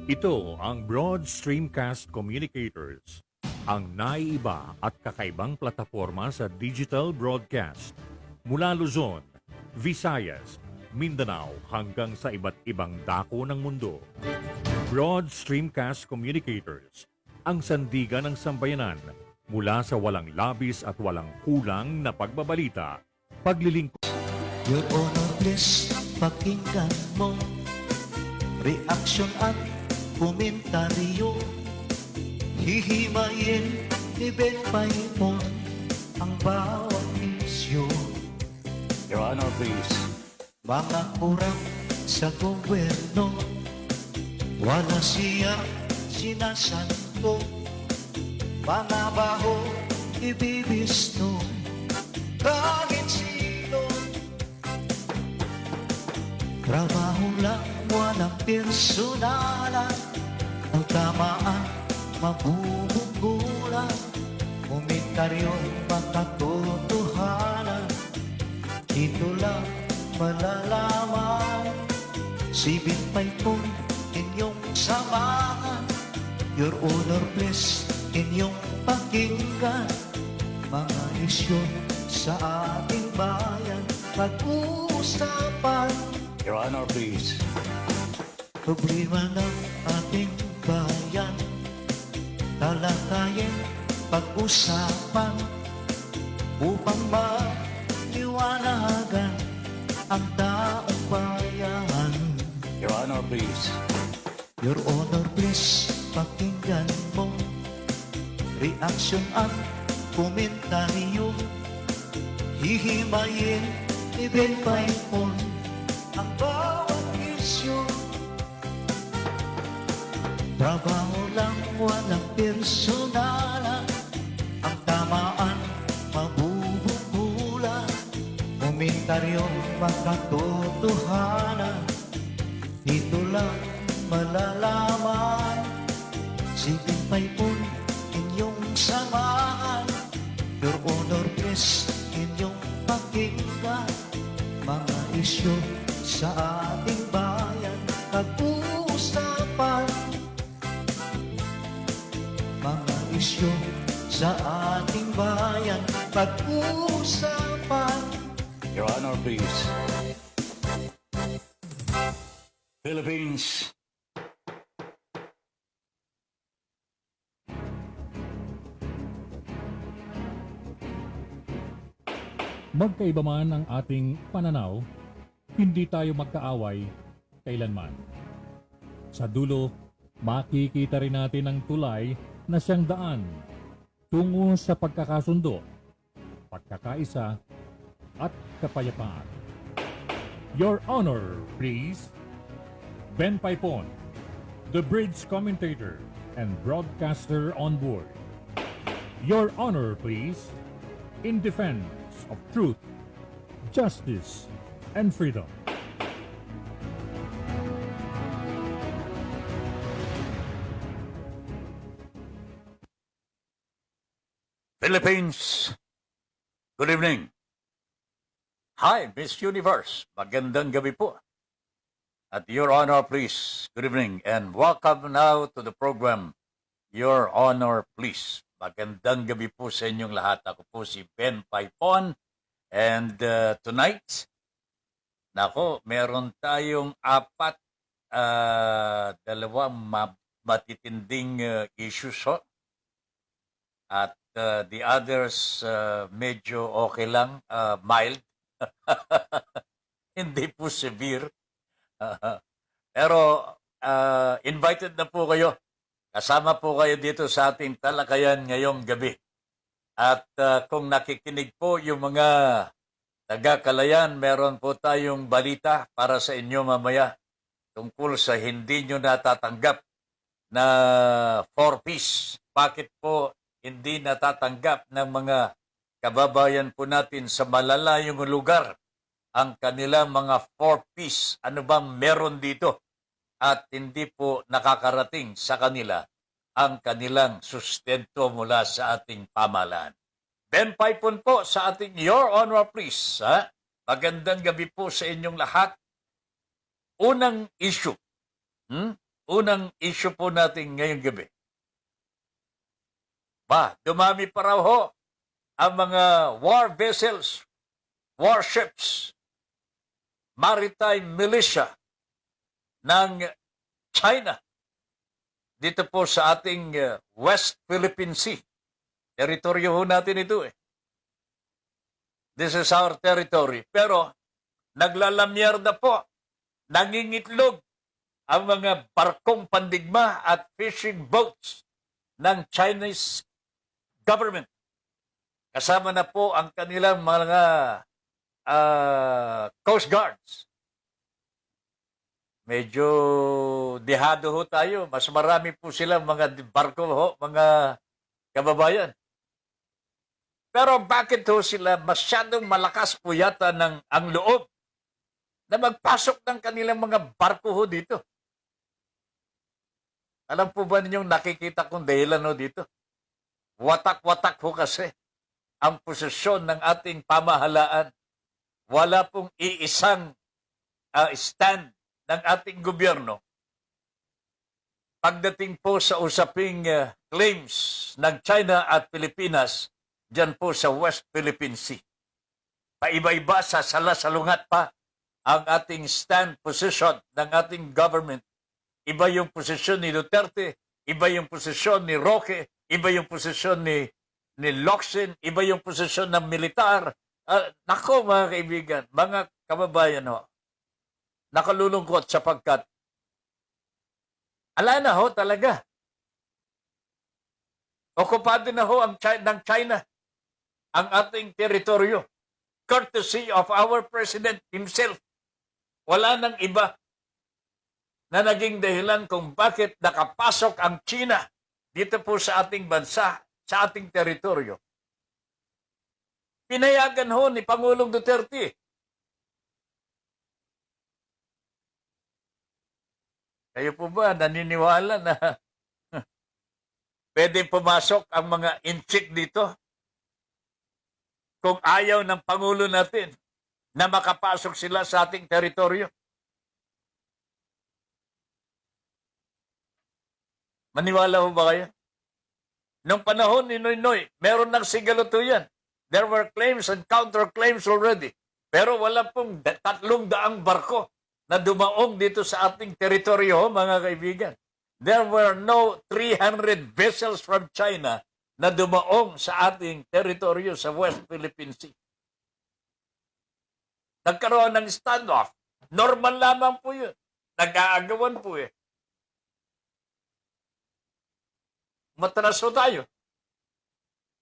Ito ang Broad Streamcast Communicators, ang naiiba at kakaibang plataforma sa digital broadcast. Mula Luzon, Visayas, Mindanao hanggang sa iba't ibang dako ng mundo. Broad Streamcast Communicators, ang sandigan ng sambayanan mula sa walang labis at walang kulang na pagbabalita, paglilingkod. Your Honor, please pakinggan mo reaksyon at komentaryo. Hihimayin ni Ben Paimon ang bawat isyu. Your Honor, please. Mga kurang sa gobyerno, wala siya sinasanto. Mga baho ibibisto kahit sino. Trabaho lang, walang personalan. Ang tamaan, mabubunggulan. Komentaryo'y makatotohanan. Ito lang malalaman. Sibin pa'y po inyong samahan. Your Honor, please, inyong pakinggan. Mga isyu sa ating bayan, pag-uusapan. Your Honor, please. Problema ng ating bayan, talakayin, pag-usapan, upang maliwanagan ang taong bayan. Your Honor, please. Your Honor, please, pakinggan mo reaksyon at komentaryo. Hihimayin ni Ben Paimon ang bawat isyu. Trabaho lang, walang personalan. Ang tamaan, mabubunggulan. Komentaryo, makatotohanan. Dito lang malalaman. Sipin pa'y po inyong samahan. Your Honor, please, inyong pakinggan. Mga isyu sa ating bayan, pag-uusapan. Mga isyu sa ating bayan, pag-uusapan. Your Honor, please. Philippines. Magkaiba man ang ating pananaw, hindi tayo magkaaway kailanman. Sa dulo, makikita rin natin ang tulay na siyang daan tungo sa pagkakasundo, pagkakaisa, at kapayapaan. Your Honor, please. Ben Paipon, the bridge commentator and broadcaster on board. Your Honor, please. In defense of truth, justice, and freedom. Philippines. Good evening. Hi, Miss Universe. Magandang gabi po. At Your Honor, please. Good evening and welcome now to the program, Your Honor, please. Magandang gabi po sa inyong lahat. Ako po si Ben Paipon. And tonight, nako, meron tayong dalawang matitinding issues ho. At the others medyo okay lang, mild. Hindi po severe. Pero invited na po kayo. Kasama po kayo dito sa ating talakayan ngayong gabi. At kung nakikinig po yung mga taga-Kalayan, meron po tayong balita para sa inyo mamaya tungkol sa hindi nyo natatanggap na 4-piece. Bakit po hindi natatanggap ng mga kababayan po natin sa malalayong lugar ang kanilang mga 4-piece? Ano bang meron dito? At hindi po nakakarating sa kanila ang kanilang sustento mula sa ating pamahalaan. Ben Paipon po sa ating Your Honor, please. Magandang gabi po sa inyong lahat. unang issue. Unang issue po natin ngayong gabi. Dumami pa raw ho ang mga war vessels, warships, maritime militia ng China dito po sa ating West Philippine Sea. Teritoryo ho natin ito eh. This is our territory. Pero naglalamyer na po, nangingitlog ang mga barkong pandigma at fishing boats ng Chinese government. Kasama na po ang kanilang mga Coast Guards. Medyo dehado ho tayo. Mas marami po silang mga barko ho, mga kababayan. Pero bakit ho sila masyadong malakas po yata ang loob na magpasok ng kanilang mga barko ho dito? Alam po ba ninyong nakikita kong dahilan ho dito? Watak-watak ho kasi ang posisyon ng ating pamahalaan. Wala pong iisang stand ng ating gobyerno pagdating po sa usaping claims ng China at Pilipinas dyan po sa West Philippine Sea. Paiba-iba, sasalungat pa ang ating stand position ng ating government. Iba yung posisyon ni Duterte, iba yung posisyon ni Roque, iba yung posisyon ni Locsin, iba yung posisyon ng militar. Nako mga kaibigan, mga kababayan ho, nakalulungkot sapagkat ala na ho talaga. Okupado na ho ng China ang ating teritoryo. Courtesy of our President himself. Wala nang iba na naging dahilan kung bakit nakapasok ang China dito po sa ating bansa, sa ating teritoryo. Pinayagan ho ni Pangulong Duterte. Kayo po ba naniniwala na pwede pumasok ang mga inchik dito? Kung ayaw ng Pangulo natin na makapasok sila sa ating teritoryo? Maniwala ho ba kayo? Noong panahon ni Noynoy, meron ng sigalutuyan. There were claims and counterclaims already. Pero wala pong 300 barko na dumaong dito sa ating teritoryo, mga kaibigan. There were no 300 vessels from China na dumaong sa ating teritoryo sa West Philippine Sea. Nagkaroon ng standoff. Normal lamang po yun. Nag-aagawan po eh. Matraso tayo.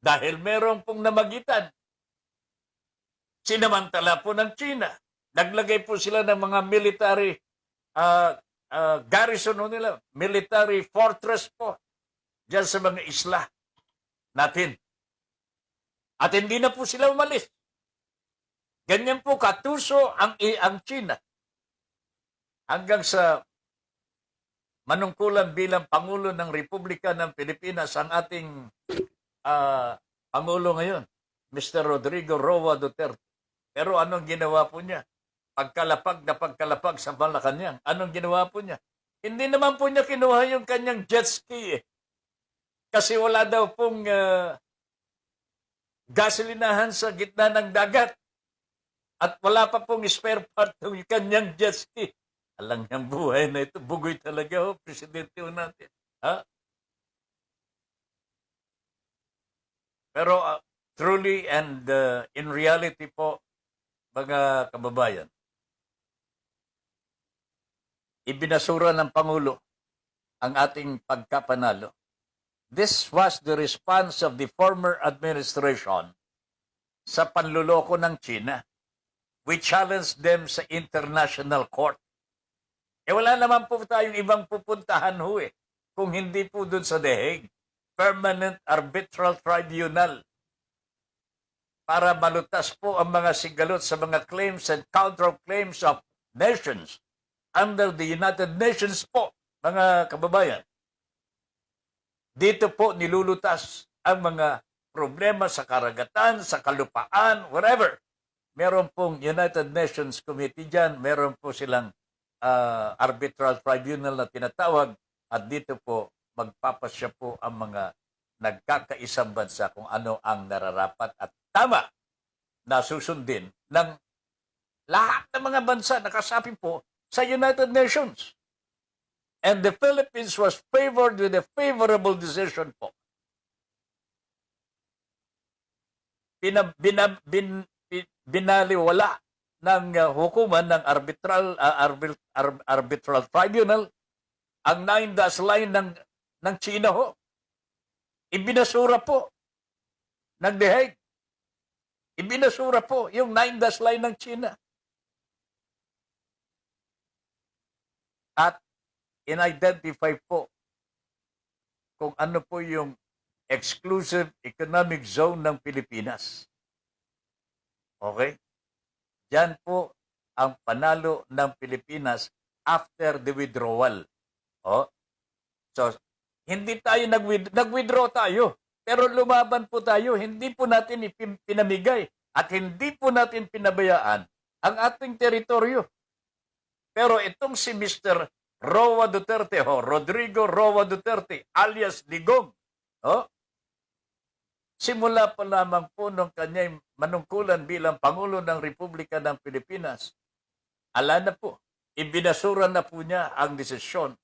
Dahil meron pong namagitan. Sinamantala po ng China. Naglagay po sila ng mga military garrison nila, military fortress po dyan sa mga isla natin. At hindi na po sila umalis. Ganyan po katuso ang China. Hanggang sa manungkulan bilang Pangulo ng Republika ng Pilipinas ang ating Pangulo ngayon, Mr. Rodrigo Roa Duterte. Pero anong ginawa po niya? Pagkalapag sa Malacanang. Anong ginawa po niya? Hindi naman po niya kinuha yung kanyang jet ski eh. Kasi wala daw pong gasolinahan sa gitna ng dagat. At wala pa pong spare part ng kanyang jet ski. Alang niyang buhay na ito. Bugoy talaga ho, presidente ho natin. Ha? Pero truly and in reality po, mga kababayan, ibinasura ng Pangulo ang ating pagkapanalo. This was the response of the former administration sa panluloko ng China. We challenged them sa international court. Wala naman po tayong ibang pupuntahan ho eh, kung hindi po dun sa The Hague, Permanent Arbitral Tribunal, para malutas po ang mga sigalot sa mga claims and counterclaims of nations under the United Nations po, mga kababayan. Dito po nilulutas ang mga problema sa karagatan, sa kalupaan, whatever. Meron pong United Nations Committee dyan, meron po silang arbitral tribunal na tinatawag at dito po magpapasya po ang mga nagkakaisang bansa kung ano ang nararapat at tama na susundin ng lahat ng mga bansa na kasapi po sa United Nations. And the Philippines was favored with a favorable decision po. Binaliwala ng hukuman ng arbitral tribunal ang 9-dash line ng China ho. Ibinasura po ng The Hague. Ibinasura po yung 9-dash line ng China. At in-identify po kung ano po yung exclusive economic zone ng Pilipinas. Okay? Diyan po ang panalo ng Pilipinas after the withdrawal. Oh. So, hindi tayo nag-withdraw tayo. Pero lumaban po tayo, hindi po natin pinamigay at hindi po natin pinabayaan ang ating teritoryo. Pero itong si Mr. Roa Duterte, Rodrigo Roa Duterte, alias Digong, simula pa lamang po nung kanya'y manungkulan bilang Pangulo ng Republika ng Pilipinas, ala na po, ibinasura na po niya ang desisyon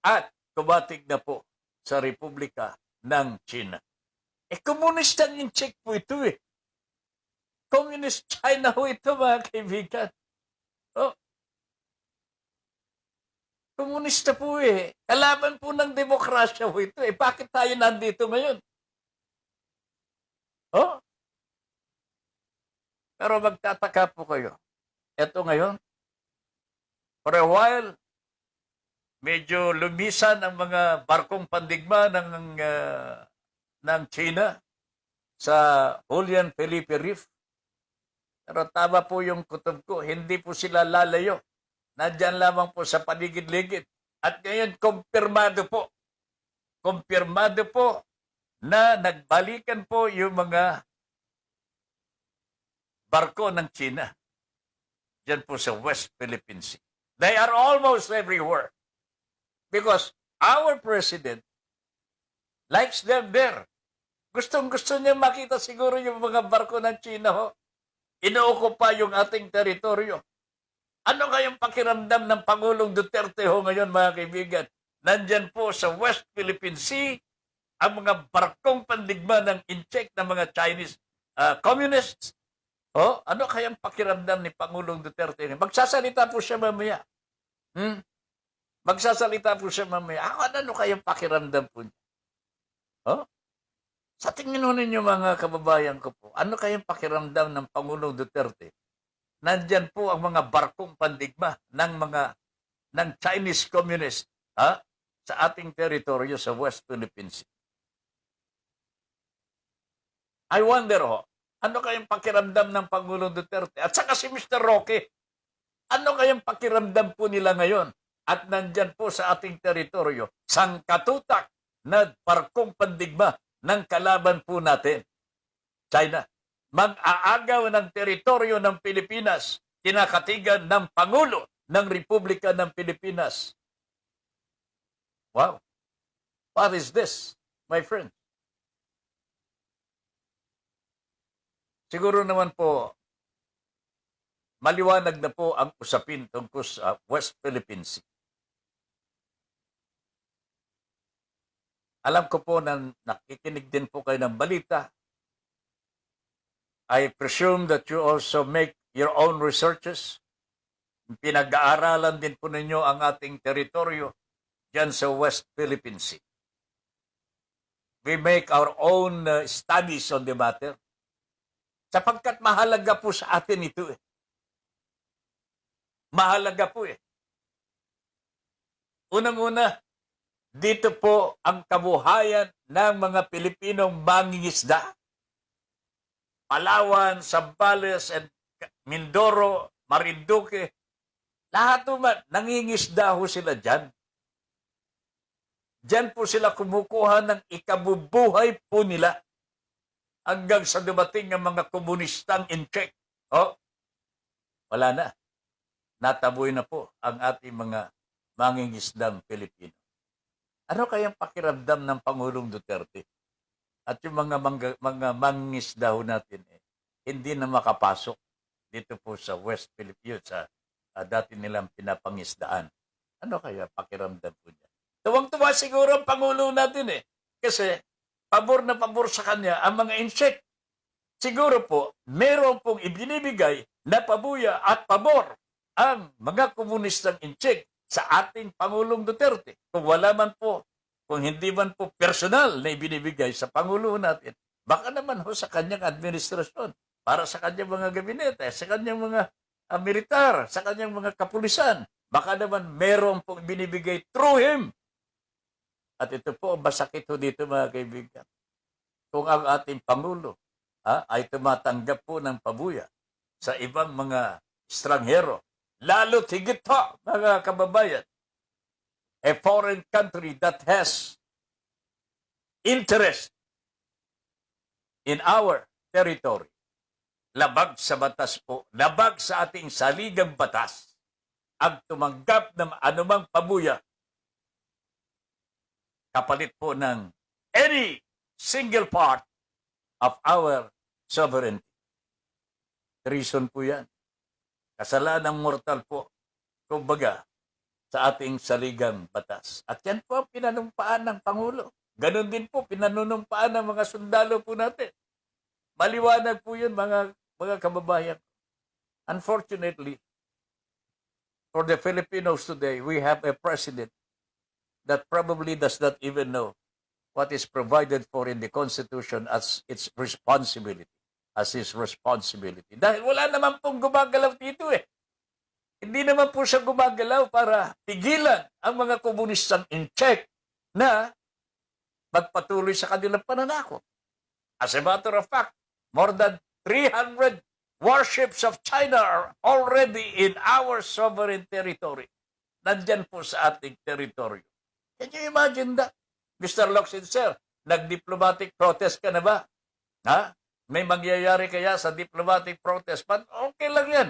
at kumatig na po sa Republika ng China. Komunistang in-check po ito eh. Communist China ho ito, mga kaibigan. Komunista po eh. Kalaban po ng demokrasya po ito eh. Bakit tayo nandito ngayon? Pero magtataka po kayo. Ito ngayon, for a while, medyo lumisan ang mga barkong pandigma ng China sa Julian Felipe Reef. Pero tama po yung kutob ko, hindi po sila lalayo. Nandyan lamang po sa paligid-ligid. At ngayon, kumpirmado po na nagbalikan po yung mga barko ng China. Diyan po sa West Philippine Sea. They are almost everywhere. Because our president likes them there. Gustong-gusto niya makita siguro yung mga barko ng China ho. Inuokupa yung ating teritoryo. Ano kayang pakiramdam ng Pangulong Duterte ho ngayon, mga kaibigan? Nandyan po sa West Philippine Sea ang mga barkong pandigma ng in-check ng mga Chinese communists. Ano kayang pakiramdam ni Pangulong Duterte? Magsasalita po siya mamaya. Magsasalita po siya mamaya. Ano kayang pakiramdam po niya? Sa tingin ho ninyo, mga kababayan ko po, ano kayang pakiramdam ng Pangulong Duterte? Nandyan po ang mga barkong pandigma ng Chinese communist sa ating teritoryo sa West Philippine Sea. I wonder ano kayang pakiramdam ng Pangulong Duterte? At saka si Mr. Roque, ano kayang pakiramdam po nila ngayon? At nandyan po sa ating teritoryo, sangkatutak na barkong pandigma ng kalaban po natin, China. Mag-aagaw ng teritoryo ng Pilipinas, kinakatigan ng Pangulo ng Republika ng Pilipinas. Wow! What is this, my friend? Siguro naman po, maliwanag na po ang usapin tungkol sa West Philippine Sea. Alam ko po na nakikinig din po kayo ng balita. I presume that you also make your own researches. Pinag-aaralan din po ninyo ang ating teritoryo dyan sa West Philippine Sea. We make our own studies on the matter. Sapagkat mahalaga po sa atin ito eh. Mahalaga po eh. Unang-una, dito po ang kabuhayan ng mga Pilipinong mangingisda. Palawan, Zambales, and Mindoro, Marinduque, lahat naman, nangingisda ho sila dyan. Dyan po sila kumukuha ng ikabubuhay po nila hanggang sa dumating ang mga komunistang in-check. Wala na. nataboy na po ang ating mga mangingisdang Pilipino. Ano kayang pakiramdam ng Pangulong Duterte? At yung mga mangingisda ho natin, hindi na makapasok dito po sa West Philippines, sa dati nilang pinapangisdaan. Ano kaya pakiramdam po niya? Tuwang-tuwa siguro ang Pangulo natin Kasi pabor na pabor sa kanya ang mga insect. Siguro po, meron pong ibinibigay na pabuya at pabor ang mga komunistang insect sa ating Pangulong Duterte. Kung wala man po, kung hindi man po personal na ibinibigay sa Pangulo natin, baka naman ho sa kanyang administrasyon, para sa kanyang mga gabinete, sa kanyang mga militar, sa kanyang mga kapulisan, baka naman meron pong binibigay through him. At ito po, masakit ho dito mga kaibigan. Kung ang ating Pangulo ay tumatanggap po ng pabuya sa ibang mga estranghero, lalo't higit pa, mga kababayan, a foreign country that has interest in our territory, labag sa batas po, labag sa ating saligang batas, ang tumanggap ng anumang pabuya kapalit po ng any single part of our sovereignty. Treason po yan. Kasalanang mortal po, kumbaga, sa ating saligang batas. At yan po ang pinanumpaan ng Pangulo. Ganon din po, pinanunumpaan ng mga sundalo po natin. Maliwanag po yun, mga kababayan. Unfortunately, for the Filipinos today, we have a president that probably does not even know what is provided for in the Constitution as its responsibility, as his responsibility. Dahil wala naman pong gumagalaw dito Hindi naman po siya gumagalaw para pigilan ang mga komunistang in-check na magpatuloy sa kanilang pananakot. As a matter of fact, more than 300 warships of China are already in our sovereign territory. Nandyan po sa ating territory. Can you imagine that? Mr. Locsin, sir, nag-diplomatic protest ka na ba? May mangyayari kaya sa diplomatic protest? But okay lang yan.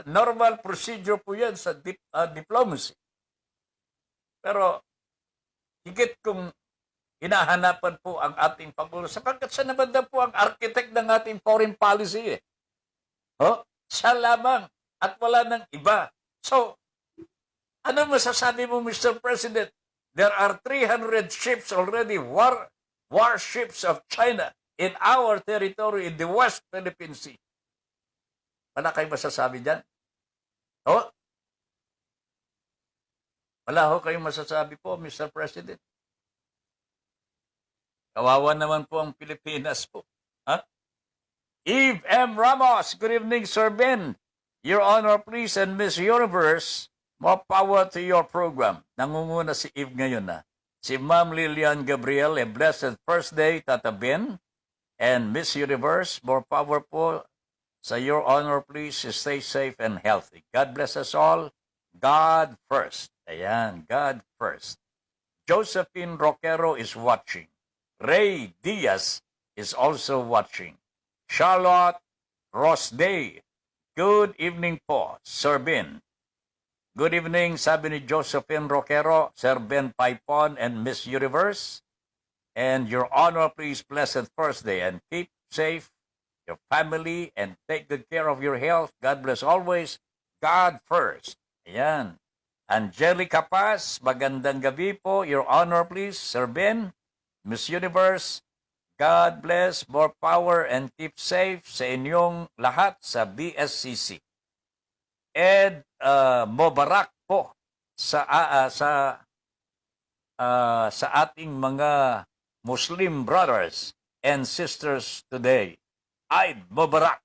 Normal procedure po yan sa diplomacy. Pero higit kung hinahanapan po ang ating Pangulo, sapagkat siya naman na po ang architect ng ating foreign policy siya lamang at wala ng iba. So, ano masasabi mo, Mr. President? There are 300 ships already, warships of China in our territory in the West Philippine Sea. Wala kayong masasabi dyan? Wala ho kayong masasabi po, Mr. President. Kawawa naman po ang Pilipinas po. Eve M. Ramos, good evening, Sir Ben. Your Honor, please, and Miss Universe, more power to your program. Nangunguna si Eve ngayon Si Ma'am Lilian Gabriel, a blessed first day, Tata Ben. And Miss Universe, more power po sa Your Honor, please, stay safe and healthy. God bless us all. God first. Ayan, God first. Josephine Roquero is watching. Ray Diaz is also watching. Charlotte Rosday, good evening po, Sir Ben. Good evening, sabi ni Josephine Roquero, Sir Ben Paipon, and Miss Universe. And Your Honor, please, blessed first day and keep safe your family and take good care of your health. God bless always. God first. Ayan. Angelica Paz, magandang gabi po. Your Honor, please, Sir Ben. Miss Universe, God bless, more power, and keep safe sa inyong lahat sa BSCC. Ed Mobarak po sa ating mga Muslim brothers and sisters today. Eid Mubarak.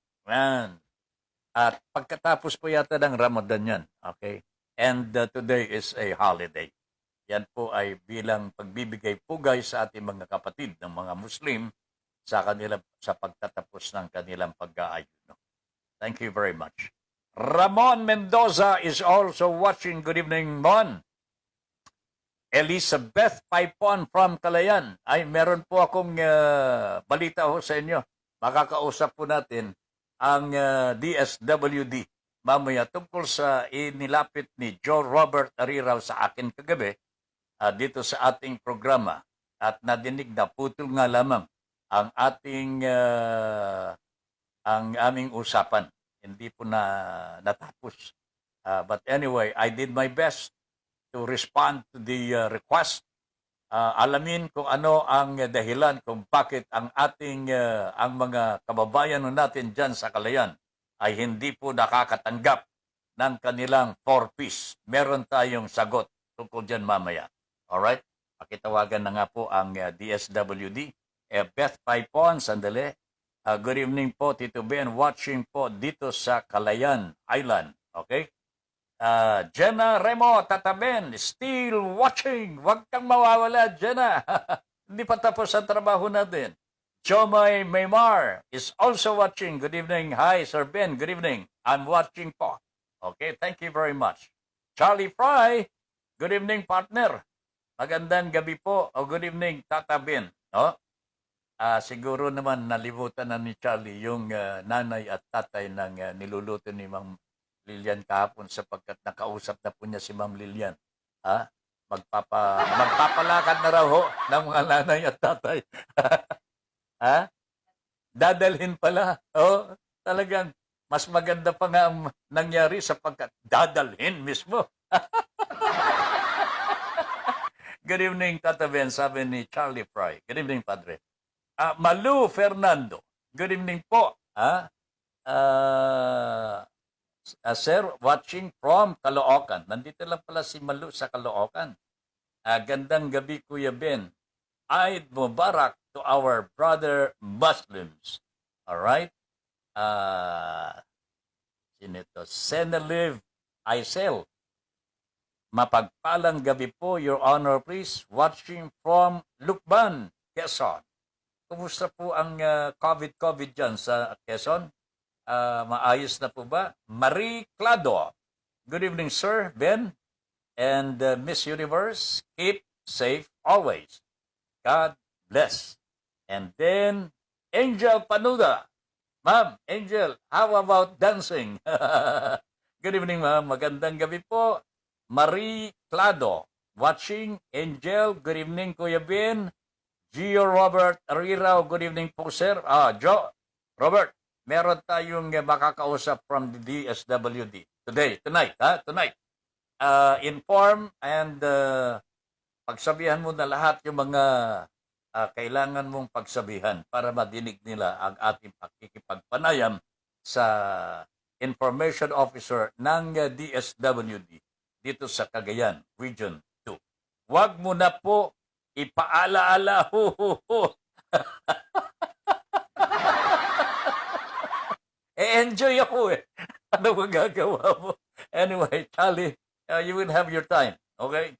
At pagkatapos po yata ng Ramadan yan. Okay? And today is a holiday. Yan po ay bilang pagbibigay pugay sa ating mga kapatid ng mga Muslim sa pagtatapos ng kanilang pag-aayuno. Thank you very much. Ramon Mendoza is also watching. Good evening, Mon. Elizabeth Paipon from Calayan. Ay, meron po akong balita ho sa inyo. Makakausap po natin ang DSWD mamaya tungkol sa inilapit ni Joe Robert Ariraw sa akin kagabi dito sa ating programa at nadinig na putol nga lamang ang ang aming usapan. Hindi po na natapos. But anyway, I did my best to respond to the request. Alamin kung ano ang dahilan kung bakit ang ang mga kababayan natin dyan sa Kalayan ay hindi po nakakatanggap ng kanilang 4-piece. Meron tayong sagot tungkol dyan mamaya. Alright? Pakitawagan na nga po ang DSWD. Beth Paipon, sandali. Good evening po, Tito Ben. Watching po dito sa Calayan Island. Okay? Jenna Remo Tataben, still watching. Huwag kang mawawala, Jenna. Hindi pa tapos ang trabaho natin. Jomay Maymar is also watching. Good evening. Hi, Sir Ben. Good evening. I'm watching po. Okay, thank you very much. Charlie Fry, good evening, partner. Magandang gabi po. Good evening, Tata Ben. Siguro naman nalimutan na ni Charlie yung nanay at tatay ng niluluto ni Ma'am Lilian kahapon sapagkat nakausap na po niya si Ma'am Lilian. Magpapalakad na raw ho ng mga nanay at tatay. Dadalhin pala. Talagang mas maganda pa nga ang nangyari sapagkat dadalhin mismo. Good evening, Tata Ben, sabi ni Charlie Fry. Good evening, Padre. Malu Fernando. Good evening po. Sir, watching from Caloocan. Nandito lang pala si Malu sa Caloocan. Gandang gabi, Kuya Ben. Eid Mubarak to our brother Muslims. Alright? Sino ito? Senelive Aisel. Mapagpalang gabi po, Your Honor, please. Watching from Lukban, Quezon. Kumusta po ang COVID dyan sa Quezon? Maayos na po ba? Marie Clado. Good evening, Sir Ben. And Miss Universe, keep safe always. God bless. And then, Angel Panuda. Ma'am, Angel, how about dancing? Good evening, ma'am. Magandang gabi po. Marie Clado. Watching. Angel, good evening, Kuya Ben. Gio Robert Ariraw, good evening po, sir. Joe, Robert, meron tayong makakausap from the DSWD. Tonight. Inform and pagsabihan mo na lahat yung mga kailangan mong pagsabihan para madinig nila ang ating pakikipagpanayam sa Information Officer ng DSWD dito sa Cagayan, Region 2. Huwag mo na po ipaalaala. Enjoy ako eh. Ano magagawa mo? Anyway, Charlie, you will have your time. Okay?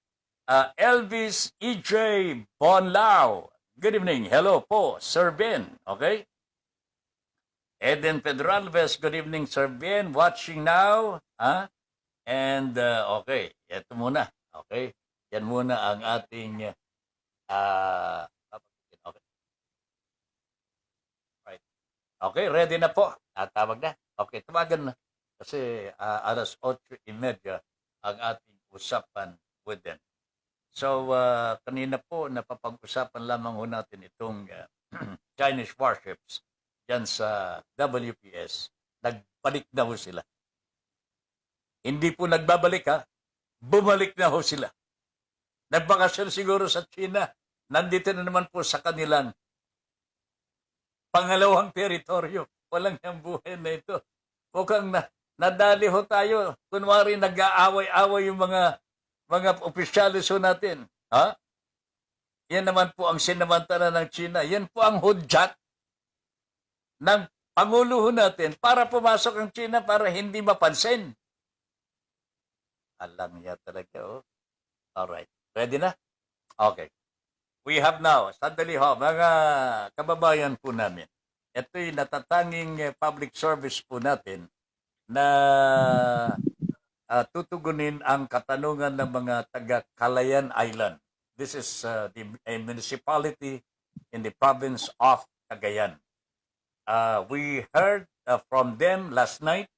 Elvis E.J. Bonlao. Good evening. Hello po, Sir Ben. Okay? Eden Pedralves. Good evening, Sir Ben. Watching now. And, okay. Ito muna. Okay? Yan muna ang ating okay. Right. Okay, ready na po. Tawag na. Okay, tawagan na. Kasi alas 8:30 ang ating usapan with them. So, kanina po napapag-usapan lamang ho natin itong Chinese warships dyan sa WPS. Nagbalik na ho sila. Hindi po nagbabalik bumalik na ho sila. Nagbakasyon siguro sa China. Nandito na naman po sa kanilang pangalawang teritoryo. Walang yung buhay na ito. Mukhang nadali ho tayo. Kunwari nag-aaway-aaway yung mga opisyalis ho natin. Yan naman po ang sinamantala ng China. Yan po ang hudyat ng Pangulo ho natin para pumasok ang China para hindi mapansin. Alam niya talaga. Alright. Ready na? Okay. We have now, sandali ho, mga kababayan po namin. Ito'y natatanging public service po natin na tutugunin ang katanungan ng mga taga Calayan Island. This is a municipality in the province of Cagayan. We heard from them last night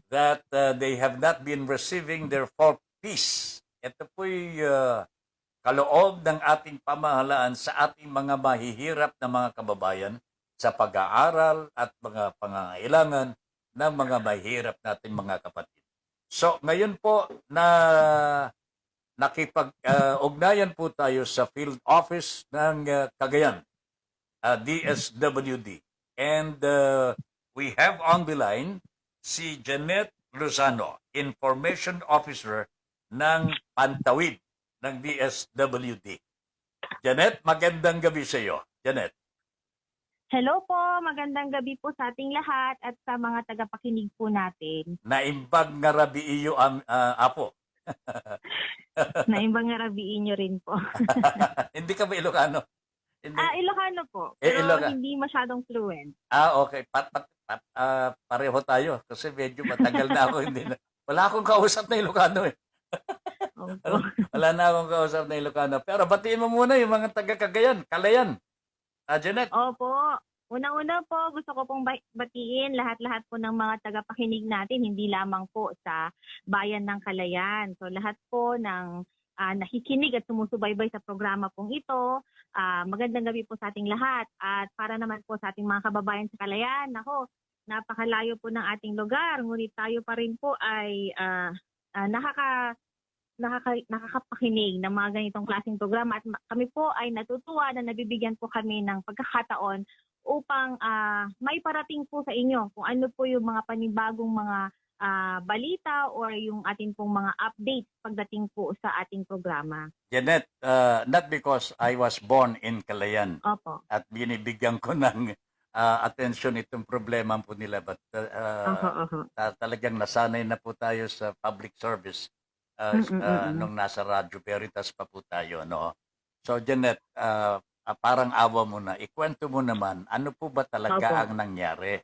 that they have not been receiving their fourth piece. Ito po'y kaloob ng ating pamahalaan sa ating mga mahihirap na mga kababayan sa pag-aaral at mga pangangailangan ng mga mahihirap nating mga kapatid. So, ngayon po na nakipag-ugnayan po tayo sa field office ng Cagayan, DSWD. And we have on the line si Janet Lozano, Information Officer ng Pantawid ng DSWD. Janet, magandang gabi sa iyo. Janet. Hello po, magandang gabi po sa ating lahat at sa mga tagapakinig po natin. Naimbag nga rabi iyo apo. Naimbang ngarabiin nyo rin po. Hindi ka ba Ilocano? Hindi. Ilocano po, pero Ilocano. hindi masyadong fluent. Okay. Pareho tayo kasi medyo matagal na ako. Hindi na. Wala akong kausap na Ilocano eh. Opo. Wala na akong kausap na Ilocano. Pero batiin mo muna yung mga taga-Cagayan, Kalayan. Janet. Opo. Unang-una po, gusto ko pong batiin lahat-lahat po ng mga tagapakinig natin, hindi lamang po sa bayan ng Kalayan. So lahat po ng nakikinig at sumusubaybay sa programa pong ito, magandang gabi po sa ating lahat. At para naman po sa ating mga kababayan sa Kalayan, napakalayo po ng ating lugar, ngunit tayo pa rin po ay nakakapakinig ng mga ganitong klaseng programa at kami po ay natutuwa na nabibigyan po kami ng pagkakataon upang may parating po sa inyo kung ano po yung mga panibagong mga balita or yung ating pong mga updates pagdating po sa ating programa. Janet, not because I was born in Calayan Opo. at binibigyan ko ng attention itong problema po nila, but talagang nasanay na po tayo sa public service nung nasa Radyo Veritas pa po tayo. No? So Janet, parang awa mo na, ikwento mo naman, ano po ba talaga ang nangyari?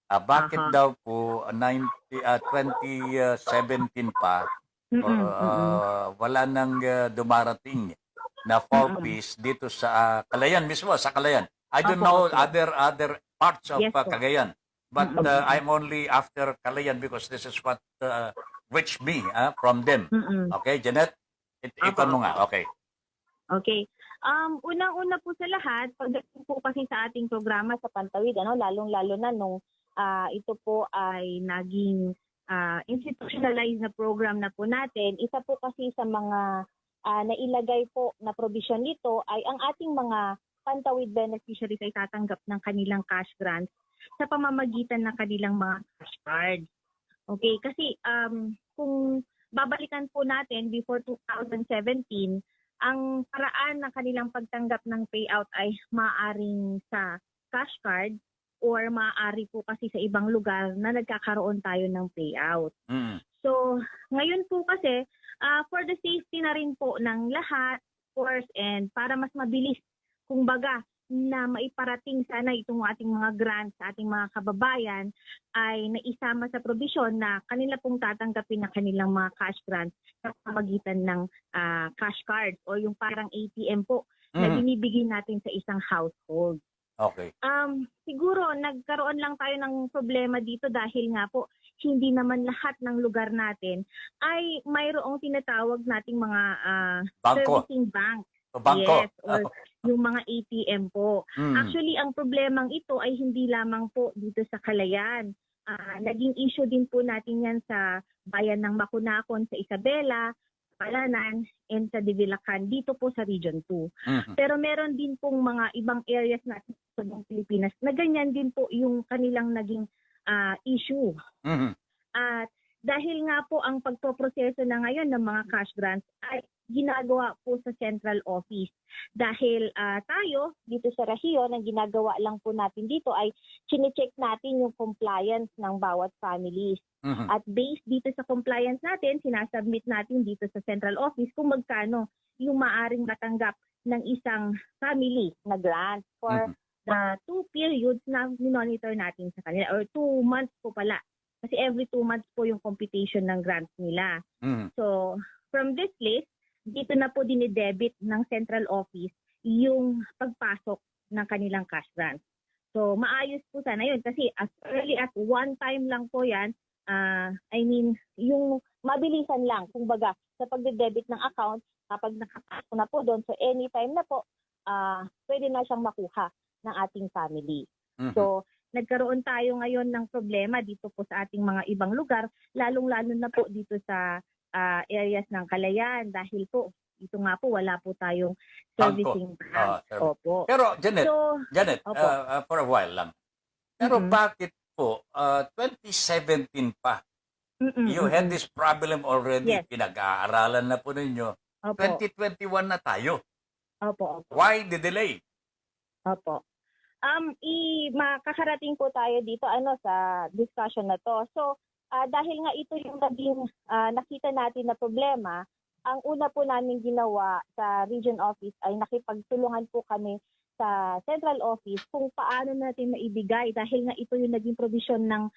Bakit daw po 2017 pa, wala nang dumarating na 4-piece dito sa Calayan mismo, sa Calayan. I don't know other parts of Cagayan, but I'm only after Calayan because this is what reached me from them. Okay, Janet? Ikon mo nga, okay. Okay. Unang-una po sa lahat, pagdating po kasi sa ating programa sa Pantawid, lalong-lalo na nung ito po ay naging institutionalized na program na po natin, isa po kasi sa mga nailagay po na provision nito ay ang ating mga Pantawid beneficiaries ay tatanggap ng kanilang cash grants sa pamamagitan ng kanilang mga cash cards. Okay, kasi kung babalikan po natin before 2017, ang paraan ng kanilang pagtanggap ng payout ay maaaring sa cash card or maaari po kasi sa ibang lugar na nagkakaroon tayo ng payout. So, ngayon po kasi, for the safety na rin po ng lahat, of course, and para mas mabilis, kumbaga, na maiparating sana itong ating mga grants sa ating mga kababayan ay naisama sa provision na kanila pong tatanggapin na kanilang mga cash grants sa pamamagitan ng cash cards o yung parang ATM po na binibigay natin sa isang household. Okay. Siguro nagkaroon lang tayo ng problema dito dahil nga po hindi naman lahat ng lugar natin ay mayroong tinatawag nating mga servicing bank. Bangko. Yes, or yung mga ATM po. Actually, ang problemang ito ay hindi lamang po dito sa Calayan. Naging issue din po natin yan sa bayan ng Macunacon, sa Isabela, Palanan, and sa Divilacan, dito po sa Region 2. Pero meron din pong mga ibang areas natin sa Pilipinas na ganyan din po yung kanilang naging issue. At dahil nga po ang pagpoproseso na ngayon ng mga cash grants ay ginagawa po sa central office. Dahil tayo dito sa rehiyon, ang ginagawa lang po natin dito ay chine-check natin yung compliance ng bawat families. At based dito sa compliance natin, sinasubmit natin dito sa central office kung magkano yung maaring matanggap ng isang family na grant for the 2 periods na monitor natin sa kanila, or 2 months po pala. Kasi every 2 months po yung computation ng grants nila. So, from this list, dito na po dinidebit ng central office yung pagpasok ng kanilang cash grants. So, maayos po sana yun kasi as early as 1 time lang po yan, I mean, yung mabilisan lang, kumbaga, sa pagde-debit ng account, kapag nakapasok na po doon, so anytime na po, pwede na siyang makuha ng ating family. Mhm. So, nagkaroon tayo ngayon ng problema dito po sa ating mga ibang lugar, lalong-lalo na po dito sa areas ng Kalayaan dahil po, ito nga po, wala po tayong servicing bank. Opo. Pero Janet, So, opo. for a while lang. Pero Mm-mm. bakit po 2017 pa? Mm-mm, You had mm-mm. this problem already. Yes. Pinag-aaralan na po ninyo. Opo. 2021 na tayo. Opo. Why the delay? Opo. Makakarating po tayo dito sa discussion na to. So, dahil nga ito yung naging nakita natin na problema, ang una po namin ginawa sa region office ay nakipagtulungan po kami sa central office kung paano natin maibigay dahil nga ito yung naging provision ng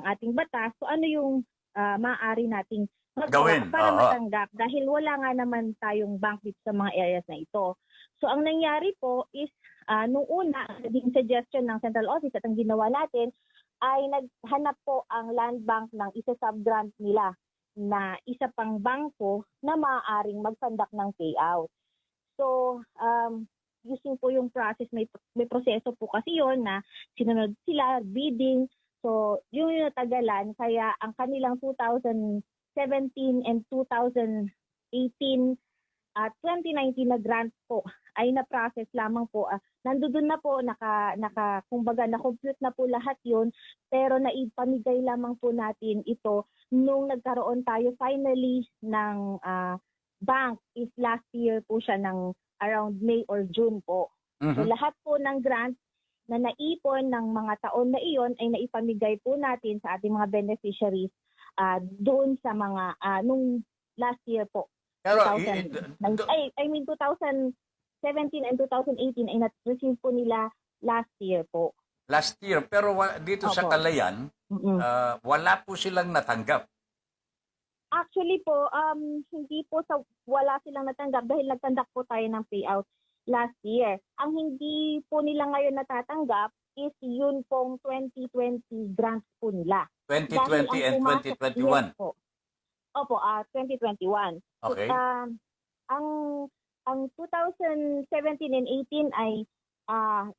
ating batas. So ano yung maaari nating Gawin, para aha. matanggap dahil wala nga naman tayong bank dito sa mga areas na ito. So ang nangyari po is nung una, naging suggestion ng central office at ang ginawa natin ay naghanap po ang land bank ng isa sub-grant nila na isa pang bangko na maaaring mag-conduct ng payout. So, using po yung process, may proseso po kasi yon na sinunod sila, bidding. So, yung natagalan, kaya ang kanilang 2017 and 2018 at 2019 na grant po ay na-process lamang po. Nandoon na po, kumbaga na-compute na po lahat yun, pero naipamigay lamang po natin ito nung nagkaroon tayo finally ng bank is last year po siya ng around May or June po. So Mhm. lahat po ng grant na naipon ng mga taon na iyon ay naipamigay po natin sa ating mga beneficiaries doon sa mga nung last year po. Pero 2017 and 2018 ay na-receive po nila last year po. last year, pero dito sa Opo. Kalayan, Mm-mm. wala po silang natanggap. Actually po, hindi po wala silang natanggap dahil nagtanggap po tayo ng payout last year. Ang hindi po nila ngayon natatanggap is yun pong 2020 grants po nila. 2020 Dahil and ang pumasok- 2021. Yes po. Opo, 2021. Okay. Ang 2017 and 18 ay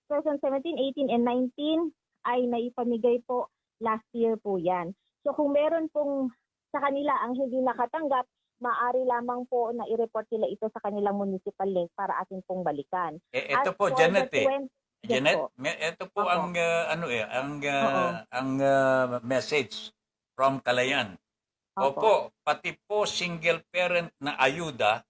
2017, 18 and 19 ay naipamigay po last year po yan. So kung meron pong sa kanila ang hindi nakatanggap, maaari lamang po na i-report nila ito sa kanilang municipal link para atin pong balikan. Ito As po, for Janet the 20 Yes Janet, po. ito po Opo. ang message from Kalayan. Opo, pati po single parent na ayuda,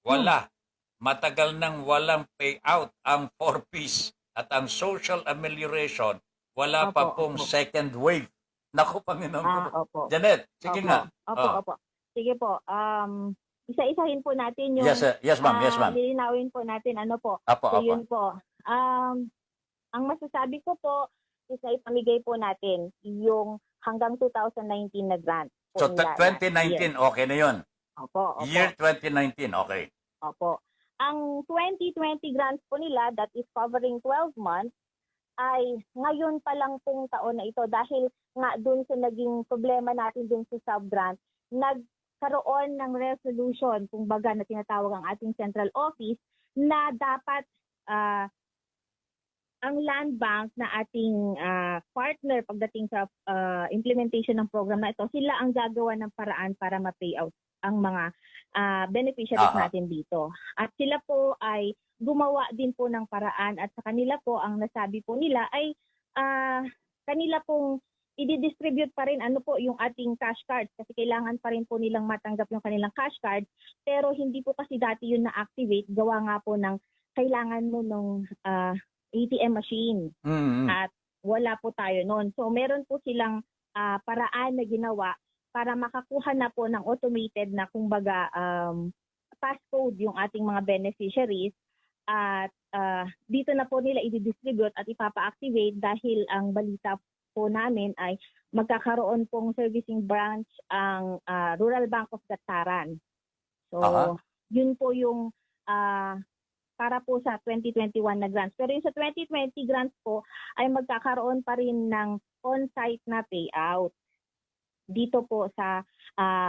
wala. Matagal nang walang payout ang 4Ps at ang social amelioration, wala pa Opo, pong opo. second wave. Naku, Panginoon ko. Opo. Janet, sige Opo. nga. Opo, Oh. opo. Sige po. Isa-isahin po natin yung Yes, yes ma'am, yes ma'am. lilinawin po natin po. Apo, So apo. yun po. Ang masasabi ko po is na ipamigay po natin yung hanggang 2019 na grant. Po So, nila last 2019, year. okay na yun. Opo, opo. Year 2019, okay. Opo. Ang 2020 grants po nila that is covering 12 months ay ngayon pa lang pong taon na ito dahil nga dun sa naging problema natin dun sa sub-grant, nagkaroon ng resolution, kumbaga na tinatawag ang ating central office, na dapat ang land bank na ating partner pagdating sa implementation ng program na ito, sila ang gagawa ng paraan para ma-payout ang mga beneficiaries Aha. natin dito. At sila po ay gumawa din po ng paraan at sa kanila po ang nasabi po nila ay kanila pong i-distribute pa rin yung ating cash cards kasi kailangan pa rin po nilang matanggap yung kanilang cash cards pero hindi po kasi dati yun na-activate gawa nga po ng kailangan mo nung ATM machine Mm-hmm. at wala po tayo noon. So meron po silang paraan na ginawa para makakuha na po ng automated na kumbaga passcode yung ating mga beneficiaries at dito na po nila i-distribute at ipapa-activate dahil ang balita po namin ay magkakaroon pong servicing branch ang Rural Bank of Gataran. So Aha. yun po yung para po sa 2021 na grants. Pero yung sa 2020 grants po ay magkakaroon pa rin ng on-site na payout. dito po sa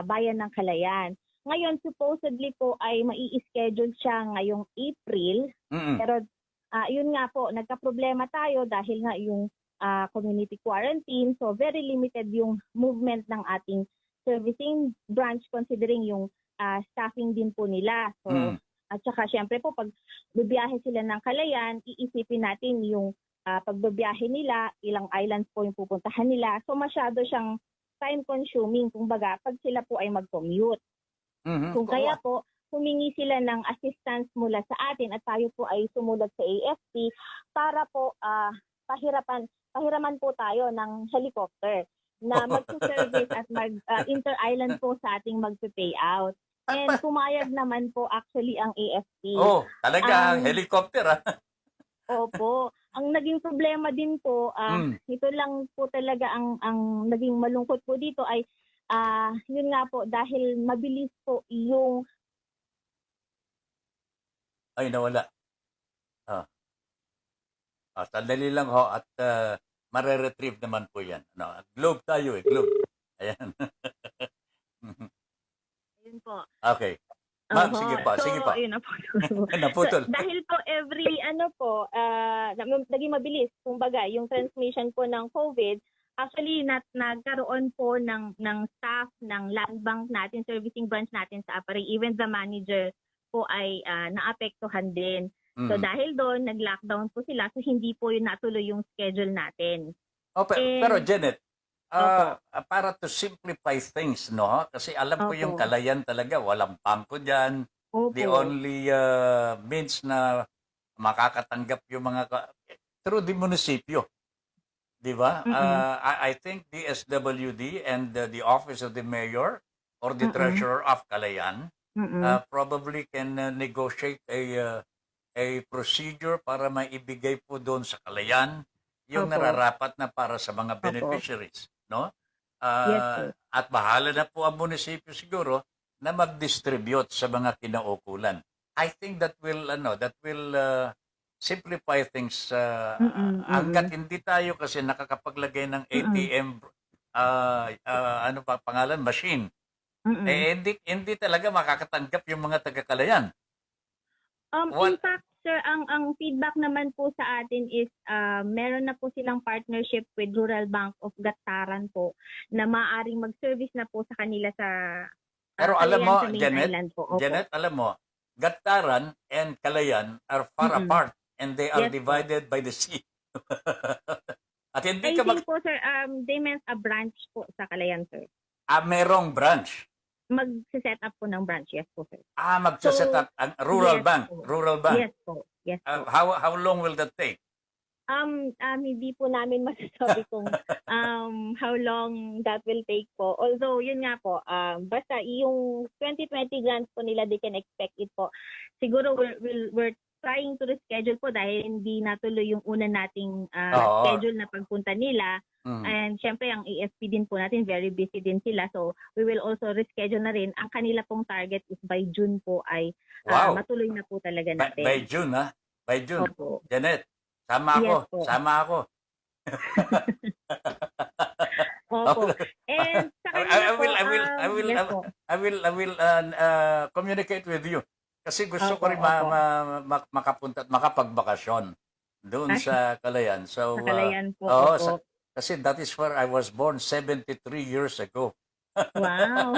bayan ng Calayan. Ngayon, supposedly po ay mai-schedule siya ngayong April. Mm-mm. Pero yun nga po, nagka-problema tayo dahil nga yung community quarantine. So very limited yung movement ng ating servicing branch considering yung staffing din po nila. So Mm. at saka syempre po pag bibiyahe sila ng Calayan, iisipin natin yung pagbibiyahe nila, ilang islands po yung pupuntahan nila. So masyado siyang time consuming kumbaga pag sila po ay mag-commute. Mhm. Kung kaya po, humingi sila ng assistance mula sa atin at tayo po ay sumulat sa AFP para po pahiraman po tayo ng helicopter na mag-service at inter-island po sa ating mag-pay out. And pumayag naman po actually ang AFP. Oh, talaga ang Ang- helicopter ah. Opo. Ang naging problema din po, ito lang po talaga ang naging malungkot po dito ay yun nga po dahil mabilis po yung Ay, nawala. Sandali lang ho at mare-retrieve naman po yan. Globe tayo globe. Ayan. yun po. Okay. Ma'am, Oho. sige pa. Yun na po. Naputol. So, dahil po every naging mabilis, kumbaga, yung transmission po ng COVID, actually nagkaroon po ng staff ng land bank natin, servicing branch natin sa Aparay, even the manager po ay naapektuhan din. So dahil doon, nag-lockdown po sila, so hindi po yun natuloy yung schedule natin. Pero Janet, Opo. para to simplify things, no? Kasi alam ko yung Opo. Calayan talaga, walang bangko dyan. Opo. The only means na makakatanggap yung through the munisipyo. Di ba? I think DSWD and the Office of the Mayor or the Treasurer of Calayan probably can negotiate a procedure para maibigay po doon sa Calayan yung Opo. nararapat na para sa mga beneficiaries, no? Yes, sir. At bahala na po ang munisipyo siguro na mag-distribute sa mga kinaukulan. I think that will simplify things hanggat hindi tayo kasi nakakapaglagay ng ATM machine. Hindi talaga makakatanggap yung mga taga-Calayan. In fact, sir, ang feedback naman po sa atin is meron na po silang partnership with Rural Bank of Gataran po na maaaring mag-service na po sa kanila sa Pero alam mo, sa main Janet, island po. Opo. Janet, alam mo, Gataran and Calayan are far apart and they are Yes, po. divided by the sea. At hindi I ka think po, sir, they meant a branch po sa Calayan, sir. merong branch. Mag-set up po ng branch, yes po, sir. Magsaset up ang Rural Yes, Bank. po. Rural Bank. Yes po, yes po. How long will that take? Hindi po namin masasabi kung how long that will take po. Although, yun nga po, basta yung 2020 grants po nila, they can expect it po. Siguro we're trying to reschedule po dahil hindi natuloy yung una nating schedule na pagpunta nila. And syempre, ang AFP din po natin, very busy din sila. So, we will also reschedule na rin. Ang kanila pong target is by June po ay matuloy na po talaga natin. By June, ha? By June. Opo. Janet, sama ako. Yes po. Sama ako. Opo. And sa kanila po, yes po. I will communicate with you. Kasi gusto ko rin makapunta at makapagbakasyon doon sa Calayan. So, Sa Calayan po. oo, kasi that is where I was born 73 years ago. Wow.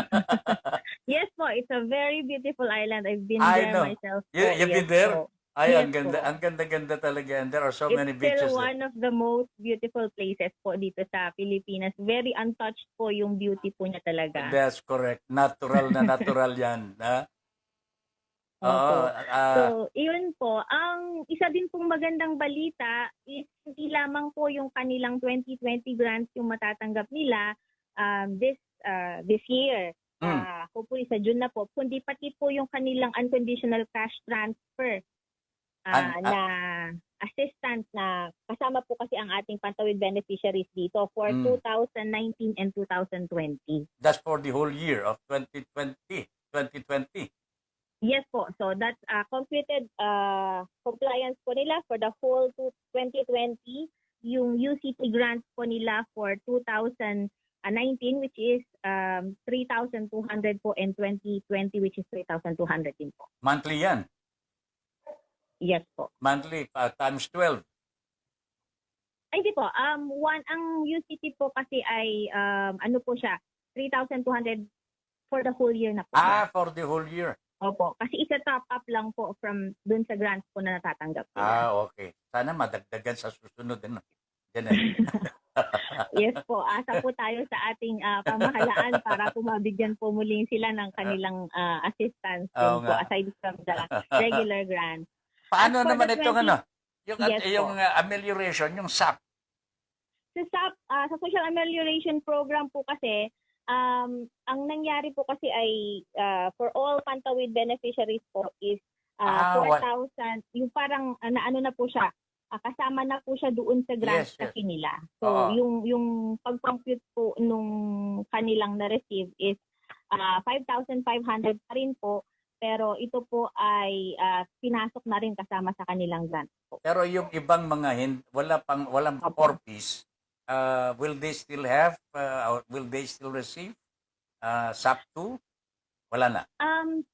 Yes po, it's a very beautiful island. I've been I there know. myself. You've been there? Po. Ay, Yes ang ganda, po. ang ganda-ganda talaga. And there are so many It's beaches still there. one of the most beautiful places po dito sa Pilipinas. Very untouched po yung beauty po niya talaga. That's correct. Natural na natural yan. Ha? Opo. Oo, So, iyon po. Ang isa din pong magandang balita is hindi lamang po yung kanilang 2020 grants yung matatanggap nila this year. Hopefully sa June na po. Kundi pati po yung kanilang unconditional cash transfer na assistance na kasama po kasi ang ating Pantawid beneficiaries dito for 2019 and 2020. That's for the whole year of 2020. Yes po. So that's completed compliance po nila for the whole 2020. Yung UCT grants po nila for 2019 19, which is 3,200 po, and 2020, which is 3,200 din po. Monthly yan. Yes po. Monthly times 12. Ay, hindi po. Ang UCT po kasi ay, ano po siya, 3,200 for the whole year na po. For the whole year. Opo. Kasi isa-top up lang po from dun sa grants po na natatanggap po. Okay. Sana madagdagan sa susunod. Ano? Janet. Yes po. Asa po tayo sa ating pamahalaan para po mabigyan po muling sila ng kanilang assistance Oo po, nga. aside from the regular grants. Paano As for naman the itong 20 ano? Yung, Yes po. yung amelioration, yung SAP. Sa Social Amelioration Program po kasi, ang nangyari po kasi ay for all Pantawid beneficiaries po is 4,000, yung parang naano na po siya, kasama na po siya doon sa grants Yes, yes. kasi nila. So Oo. yung pag-compute po nung kanilang na-receive is 5,500 pa rin po, pero ito po ay pinasok na rin kasama sa kanilang grants po. Pero yung ibang mga walang Opo. 4Ps, will they still have, or will they still receive SAP 2? Wala na.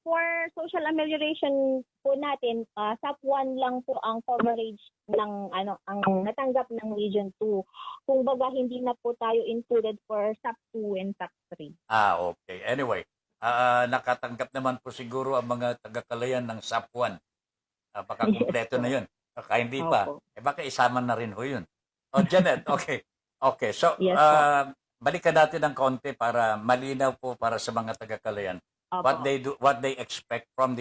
For social amelioration po natin, SAP 1 lang po ang coverage ng ang natanggap ng Region 2. Kung baga hindi na po tayo included for SAP 2 and SAP 3. Okay. Anyway, nakatanggap naman po siguro ang mga taga-Kalayan ng SAP 1. Baka Yes kumpleto po. na yun. Baka hindi pa. Opo. Baka isama na rin ho yun. Janet, okay. Okay, so Yes po. balikan natin ng konti para malinaw po para sa mga taga-Kalayan. Opo. What they expect from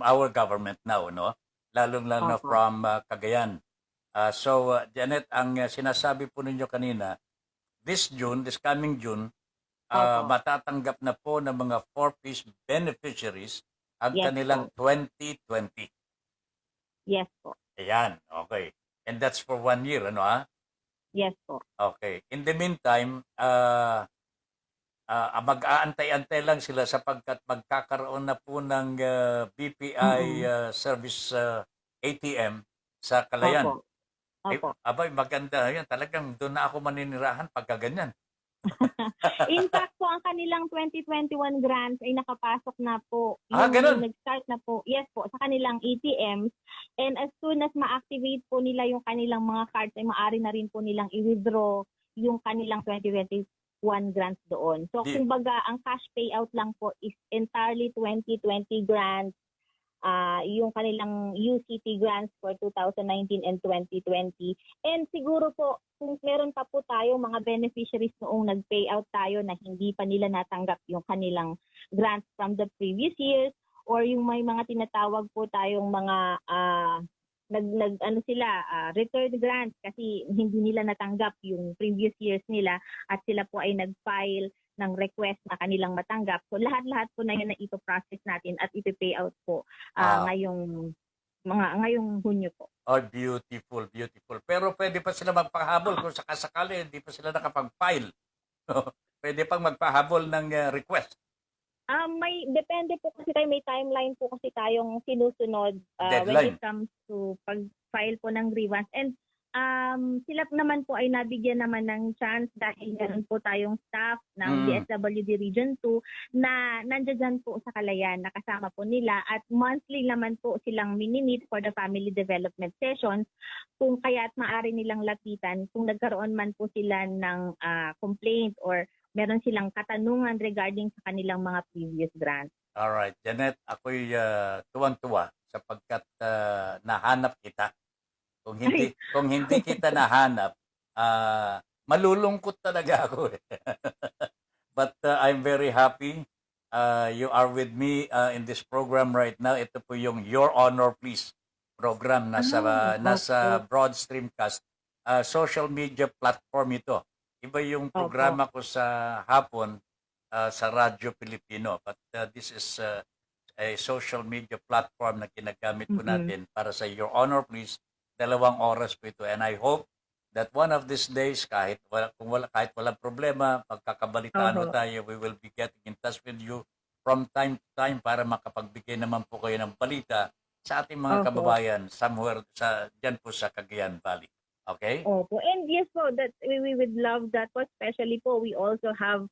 our government now, no? Lalong-lalo Opo. from Cagayan. Janet, ang sinasabi po ninyo kanina, this coming June, Opo. matatanggap na po ng mga 4Ps beneficiaries ang Yes kanilang 2020. Yes po. Ayan, okay. And that's for 1 year, ano ha? Yes po. Okay. In the meantime, mag-aantay-antay lang sila sapagkat magkakaroon na po ng BPI service ATM sa Kalayan. Opo. Opo. Abay, maganda yan. Talagang doon na ako maninirahan pagka ganyan. In fact po, ang kanilang 2021 grants ay nakapasok na po. Ganun? Yung nag-start na po, yes po, sa kanilang ATMs. And as soon as ma-activate po nila yung kanilang mga cards, ay maaari na rin po nilang i-withdraw yung kanilang 2021 grants doon. So, kumbaga, ang cash payout lang po is entirely 2020 grants, yung kanilang UCT grants for 2019 and 2020. And siguro po, kung meron pa po tayo mga beneficiaries noong nag-payout tayo na hindi pa nila natanggap yung kanilang grants from the previous years, or yung may mga tinatawag po tayong mga return grants kasi hindi nila natanggap yung previous years nila at sila po ay nag-file ng request na kanilang matanggap. So lahat-lahat po na yun na ito-process natin at ito-pay out po ngayong Hunyo po. Oh, beautiful, beautiful. Pero pwede pa sila magpahabol kung sakasakali hindi pa sila nakapag-file. Pwede pang magpahabol ng request. May depende po kasi tayo, may timeline po kasi tayong sinusunod when Deadline. it comes to pag-file po ng grievance. And sila naman po ay nabigyan naman ng chance dahil meron po tayong staff ng DSWD Region 2 na nandiyan po sa Kalayan, nakasama po nila at monthly naman po silang mini-meet for the family development sessions kung kaya't maaari nilang lapitan kung nagkaroon man po sila ng complaint or meron silang katanungan regarding sa kanilang mga previous grants. Alright, Janet, ako'y tuwang-tuwa sapagkat nahanap kita. Kung hindi kita nahanap, malulungkot talaga ako. But I'm very happy you are with me in this program right now. Ito po yung Your Honor Please program nasa Broad Streamcast. Social media platform ito. Iba yung programa ko sa hapon sa Radyo Pilipino. But this is a social media platform na ginagamit po natin para sa Your Honor Please. 2 oras po ito. And I hope that one of these days, kahit walang problema, pagkakabalitaan mo tayo, we will be getting in touch with you from time to time para makapagbigay naman po kayo ng balita sa ating mga kababayan somewhere dyan po sa Cagayan Valley. Okay? Opo. And yes po, that we would love that po. Especially po, we also have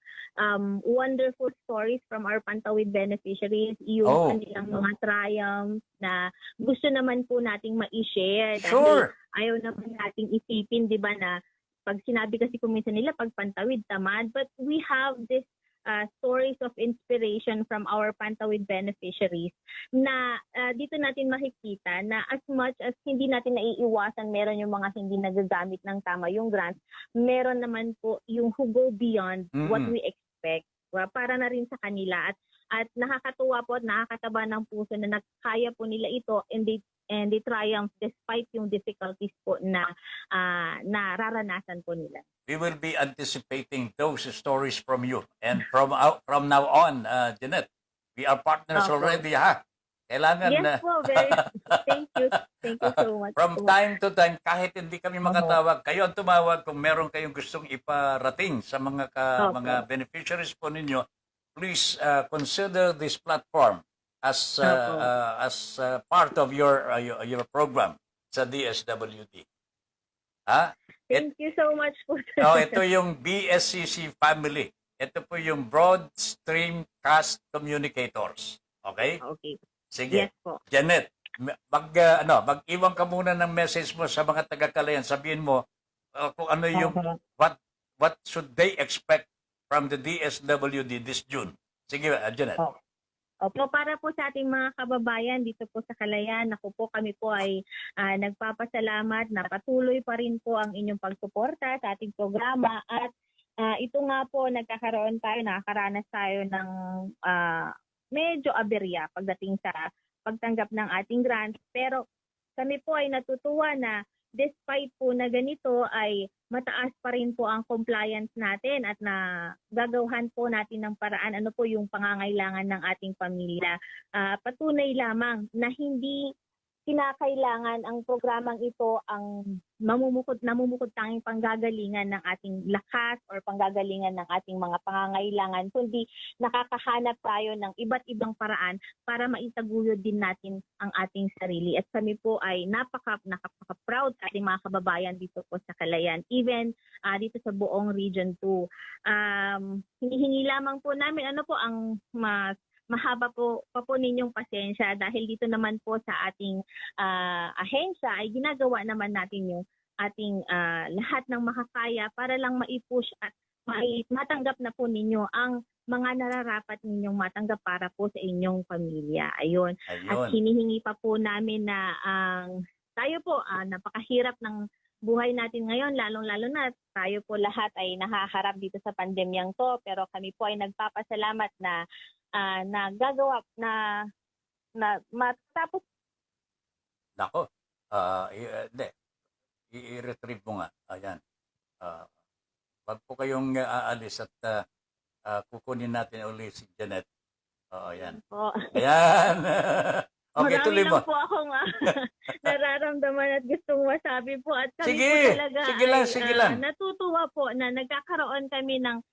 wonderful stories from our Pantawid beneficiaries. Yung Oh. kanilang mga triumphs na gusto naman po nating ma-share. Dahil Sure. ayaw naman nating isipin, di ba, na pag sinabi kasi kung minsan nila, pag Pantawid, tamad. But we have this stories of inspiration from our Pantawid beneficiaries na dito natin makikita na as much as hindi natin naiiwasan, meron yung mga hindi nagagamit ng tama yung grants, meron naman po yung who go beyond what we expect para na rin sa kanila at nakakatuwa po at nakakataba ng puso na nakaya po nila ito and they triumph despite yung difficulties po na nararanasan po nila. We will be anticipating those stories from you. And from now on, Jeanette, we are partners Opo. already, ha? Kailangan Yes po, very thank you. Thank you so much. from po. time to time, kahit hindi kami makatawag, kayo ang tumawag kung meron kayong gustong iparating sa Opo. mga beneficiaries po ninyo. Please consider this platform as Opo. part of your program sa DSWD. Ha? Thank you so much po. Oh, ito yung BSCC family. Ito po yung Broad Streamcast Communicators. Okay? Okay. Sige. Yes po. Janet, mag-iwan ka muna ng message mo sa mga taga-Calayan. Sabihin mo kung ano yung what should they expect from the DSWD this June. Sige, Janet. Opo, para po sa ating mga kababayan dito po sa Calayan, ako po kami po ay nagpapasalamat na patuloy pa rin po ang inyong pagsuporta sa ating programa at ito nga po nakakaranas tayo ng medyo aberya pagdating sa pagtanggap ng ating grants. Pero kami po ay natutuwa na despite po na ganito ay mataas pa rin po ang compliance natin at na gagawhan po natin ng paraan ano po yung pangangailangan ng ating pamilya. Patunay lamang na hindi kinakailangan ang programang ito ang namumukod tanging panggagalingan ng ating lakas or panggagalingan ng ating mga pangangailangan, kundi nakakahanap tayo ng iba't ibang paraan para maitaguyod din natin ang ating sarili. At kami po ay napaka-proud sa ating mga kababayan dito po sa Calayan, even dito sa buong Region 2. Hinihingi lamang po namin ano po ang mahaba po ninyong pasensya dahil dito naman po sa ating ahensya ay ginagawa naman natin yung ating lahat ng makakaya para lang ma-push at matanggap na po ninyo ang mga nararapat ninyong matanggap para po sa inyong pamilya. Ayun. At hinihingi pa po namin na tayo po napakahirap ng buhay natin ngayon, lalong-lalo na tayo po lahat ay nahaharap dito sa pandemyang to, pero kami po ay nagpapasalamat na nagagawa na matapos. Nako, hindi. I-retrieve mo nga. Ayan. Wag po kayong aalis at kukunin natin ulit si Janet. Ayan. Po. Ayan. Okay, Marami tuloy mo. lang po akong nararamdaman at gustong masabi po. At kami Sige, po talaga sige lang. Natutuwa po na nagkakaroon kami ng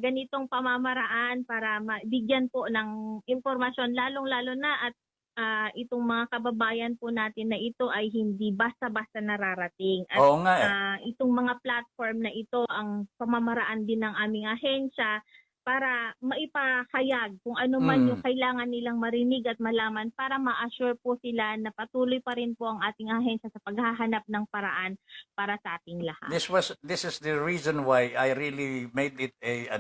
ganitong pamamaraan para bigyan po ng impormasyon lalong-lalo na at itong mga kababayan po natin na ito ay hindi basta-basta nararating. At Oo nga itong mga platform na ito ang pamamaraan din ng aming ahensya para maipahayag kung ano man yung kailangan nilang marinig at malaman para ma-assure po sila na patuloy pa rin po ang ating ahensya sa paghahanap ng paraan para sa ating lahat. This is the reason why I really made it a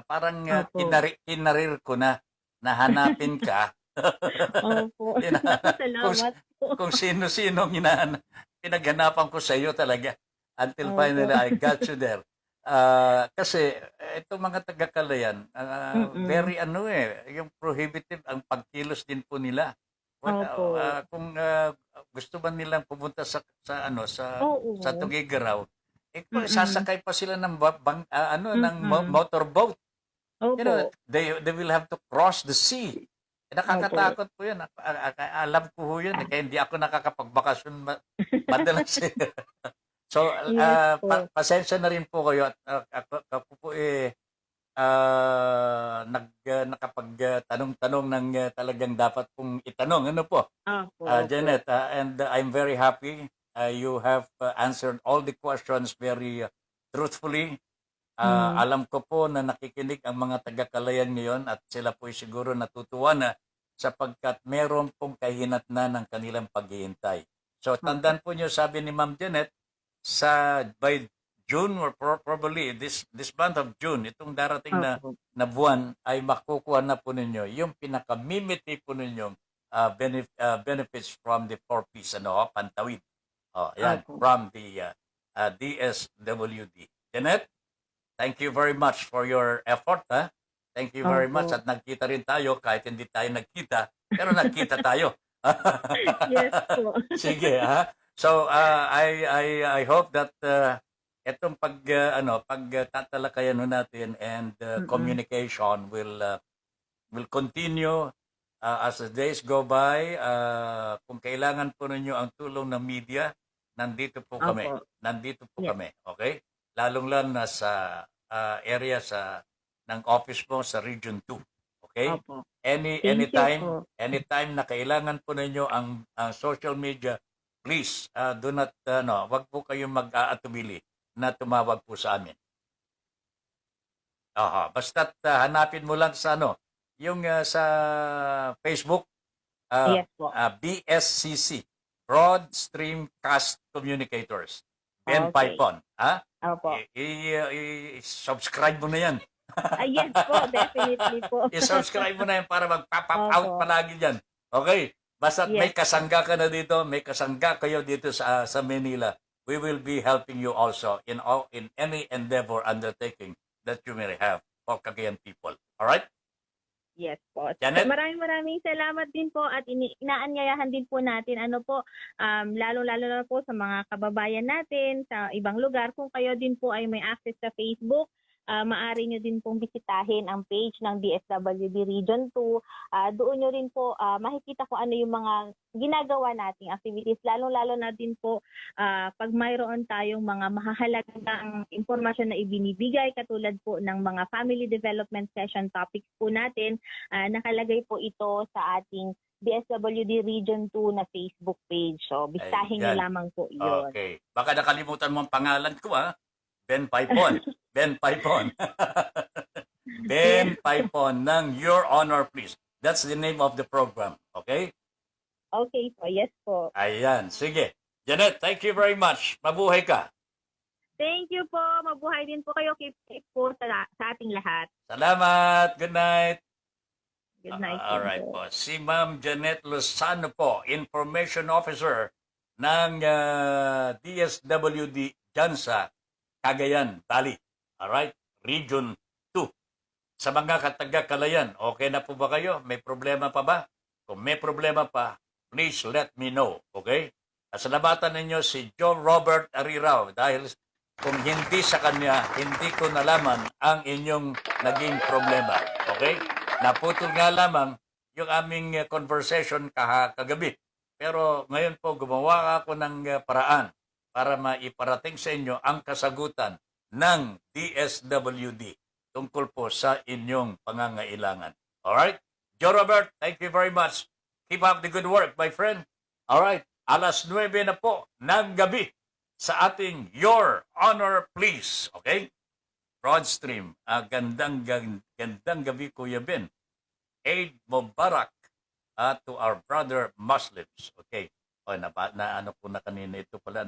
parang Opo. kinarir ko na hanapin ka. Opo. Salamat po. Kung sino-sino pinaghanapan ko sa iyo talaga until Opo. finally I got you there. Kasi itong mga taga-Calayan, very yung prohibitive ang pagkilos din po nila. Opo. Kung gusto ba nilang pumunta sa Oo. Tugigaraw, sasakay pa sila ng ng motorboat. Opo. You know, they will have to cross the sea. Nakakatakot po 'yan. Alam ko ho 'yun, kaya hindi ako nakakapagbakasyon madalas. So, Yes po. pasensya na rin po kayo at ako po nakapagtanong-tanong ng talagang dapat pong itanong. Ano po? Opo. Janet, and I'm very happy You have answered all the questions very truthfully. Alam ko po na nakikinig ang mga taga-Kalayan ngayon at sila po siguro natutuwa na sapagkat meron pong kahinatnan ng kanilang paghihintay. So tandaan po niyo, sabi ni Ma'am Janet, by June or probably this month of June, itong darating na buwan ay makukuha na po ninyo yung pinakamimiti po ninyong benefits from the 4Ps, Pantawid. Yan, from the DSWD. Janet, thank you very much for your effort. Thank you very much. At nagkita rin tayo kahit hindi tayo nagkita, pero nagkita tayo. Yes po. Sige, So I hope that itong pagtatalakayan natin and communication will continue as the days go by. Kung kailangan po ninyo ang tulong ng media, nandito po kami. Nandito po kami, okay? Lalong-lalo na sa area ng office mo sa Region 2, okay? Anytime na kailangan po ninyo ang social media, please do not wag po kayong mag-aatubili na tumawag po sa amin. Basta't hanapin mo lang sa yung sa Facebook, Yes po. BSCC, Broad Streamcast Communicators. Ben Okay. Paipon, Opo. subscribe mo na yan. Yes po, definitely po. I-subscribe mo na yan para mag-pop out Opo. palagi dyan. Okay? Basta Yes. may kasangga ka na dito, may kasangga kayo dito sa Manila. We will be helping you also in any endeavor undertaking that you may have for Cagayan people. All right? Yes po. Janet? Maraming salamat din po at inaanyayahan din po natin lalo-lalo na po sa mga kababayan natin sa ibang lugar. Kung kayo din po ay may access sa Facebook, maaari nyo din pong bisitahin ang page ng DSWD Region 2. Doon nyo rin po makikita ko ano yung mga ginagawa nating activities. Lalo-lalo na din po pag mayroon tayong mga mahahalagang impormasyon na ibinibigay katulad po ng mga family development session topics po natin. Nakalagay po ito sa ating DSWD Region 2 na Facebook page. So, bisitahin nyo lamang po yun. Okay. Baka nakalimutan mo ang pangalan ko, Ben Paipon. Ben Paipon. Ben Paipon ng Your Honor, Please. That's the name of the program. Okay? Okay po. Yes po. Ayan. Sige. Janet, thank you very much. Mabuhay ka. Thank you po. Mabuhay din po kayo. Keep safe po sa ating lahat. Salamat. Good night. Good night. All right po. Si Ma'am Janet Lozano po, Information Officer ng DSWD dyan sa Cagayan Valley. Alright? Region 2. Sa mga kataga-Kalayan, okay na po ba kayo? May problema pa ba? Kung may problema pa, please let me know. Okay? Salamatan ninyo si John Robert Arirao dahil kung hindi sa kanya, hindi ko nalaman ang inyong naging problema. Okay? Naputol nga lamang yung aming conversation kagabi. Pero ngayon po, gumawa ako ng paraan para maiparating sa inyo ang kasagutan ng DSWD tungkol po sa inyong pangangailangan. Alright? Joe Robert, thank you very much. Keep up the good work, my friend. Alright, 9:00 na po ng gabi sa ating Your Honor, Please. Okay? Broadstream. Gandang gabi, Kuya Ben. Eid Mubarak to our brother Muslims. Okay. Ano po na kanina ito pala,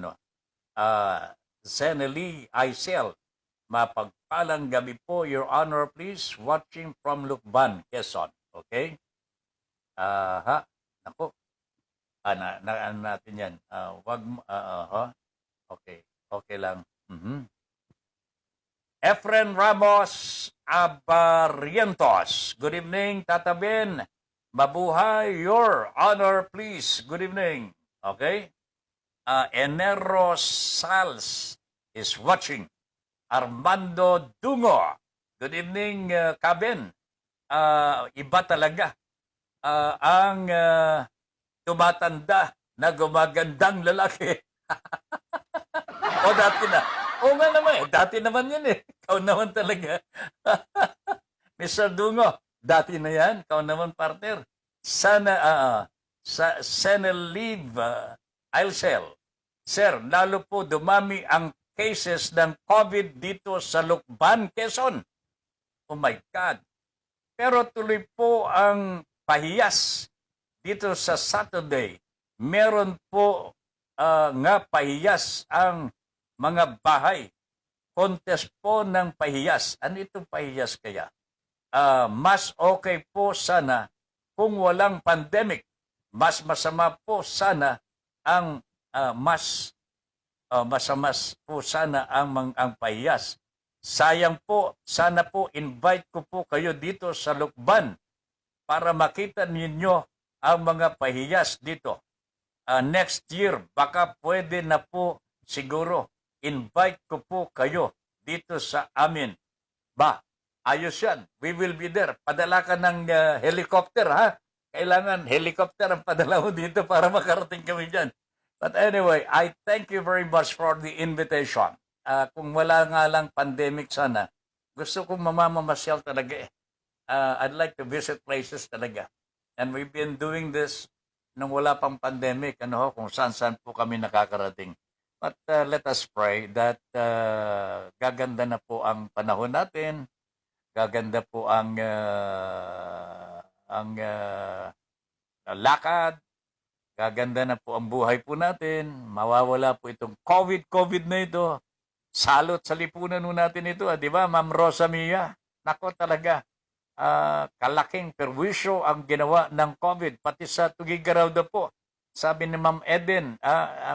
Zenely Aisel, mapagpalang gabi po, Your Honor, Please, watching from Lukban, Quezon. Okay? Naku. Natin yan. Okay. Okay lang. Efren Ramos Abarientos. Good evening, Tata Ben. Mabuhay, Your Honor, Please. Good evening. Okay? Enero Sals is watching. Armando Dungo. Good evening, Kaben. Iba talaga ang tumatanda na gumagandang lalaki. O dati na. O nga naman dati naman yan Ikaw naman talaga. Mr. Dungo, dati na yan. Ikaw naman, partner. Sana, Senelive Ailsel. Sir, lalo po dumami ang cases ng COVID dito sa Lukban, Quezon. Oh my God. Pero tuloy po ang pahiyas dito sa Saturday. Meron po nga pahiyas ang mga bahay. Contest po ng pahiyas. Ano itong pahiyas kaya? Mas okay po sana kung walang pandemic. Mas masama po sana ang masamas po sana ang pahiyas. Sayang po, sana po invite ko po kayo dito sa Lukban para makita ninyo ang mga pahiyas dito. Next year, baka pwede na po siguro invite ko po kayo dito sa amin. Ayos yan. We will be there. Padala ka ng helicopter, ha? Kailangan helicopter ang padala mo dito para makarating kami dyan. But anyway, I thank you very much for the invitation. Kung wala nga lang pandemic sana, gusto kong mamamasyal talaga eh. I'd like to visit places talaga. And we've been doing this nung wala pang pandemic, kung saan-saan po kami nakakarating. But let us pray that gaganda na po ang panahon natin, gaganda po ang lakad, gaganda na po ang buhay po natin, mawawala po itong COVID na ito. Salot sa lipunan natin ito, di ba, Ma'am Rosa Mia? Nako talaga, kalaking perwisyo ang ginawa ng COVID, pati sa Tugigaraw daw po. Sabi ni Ma'am Eden,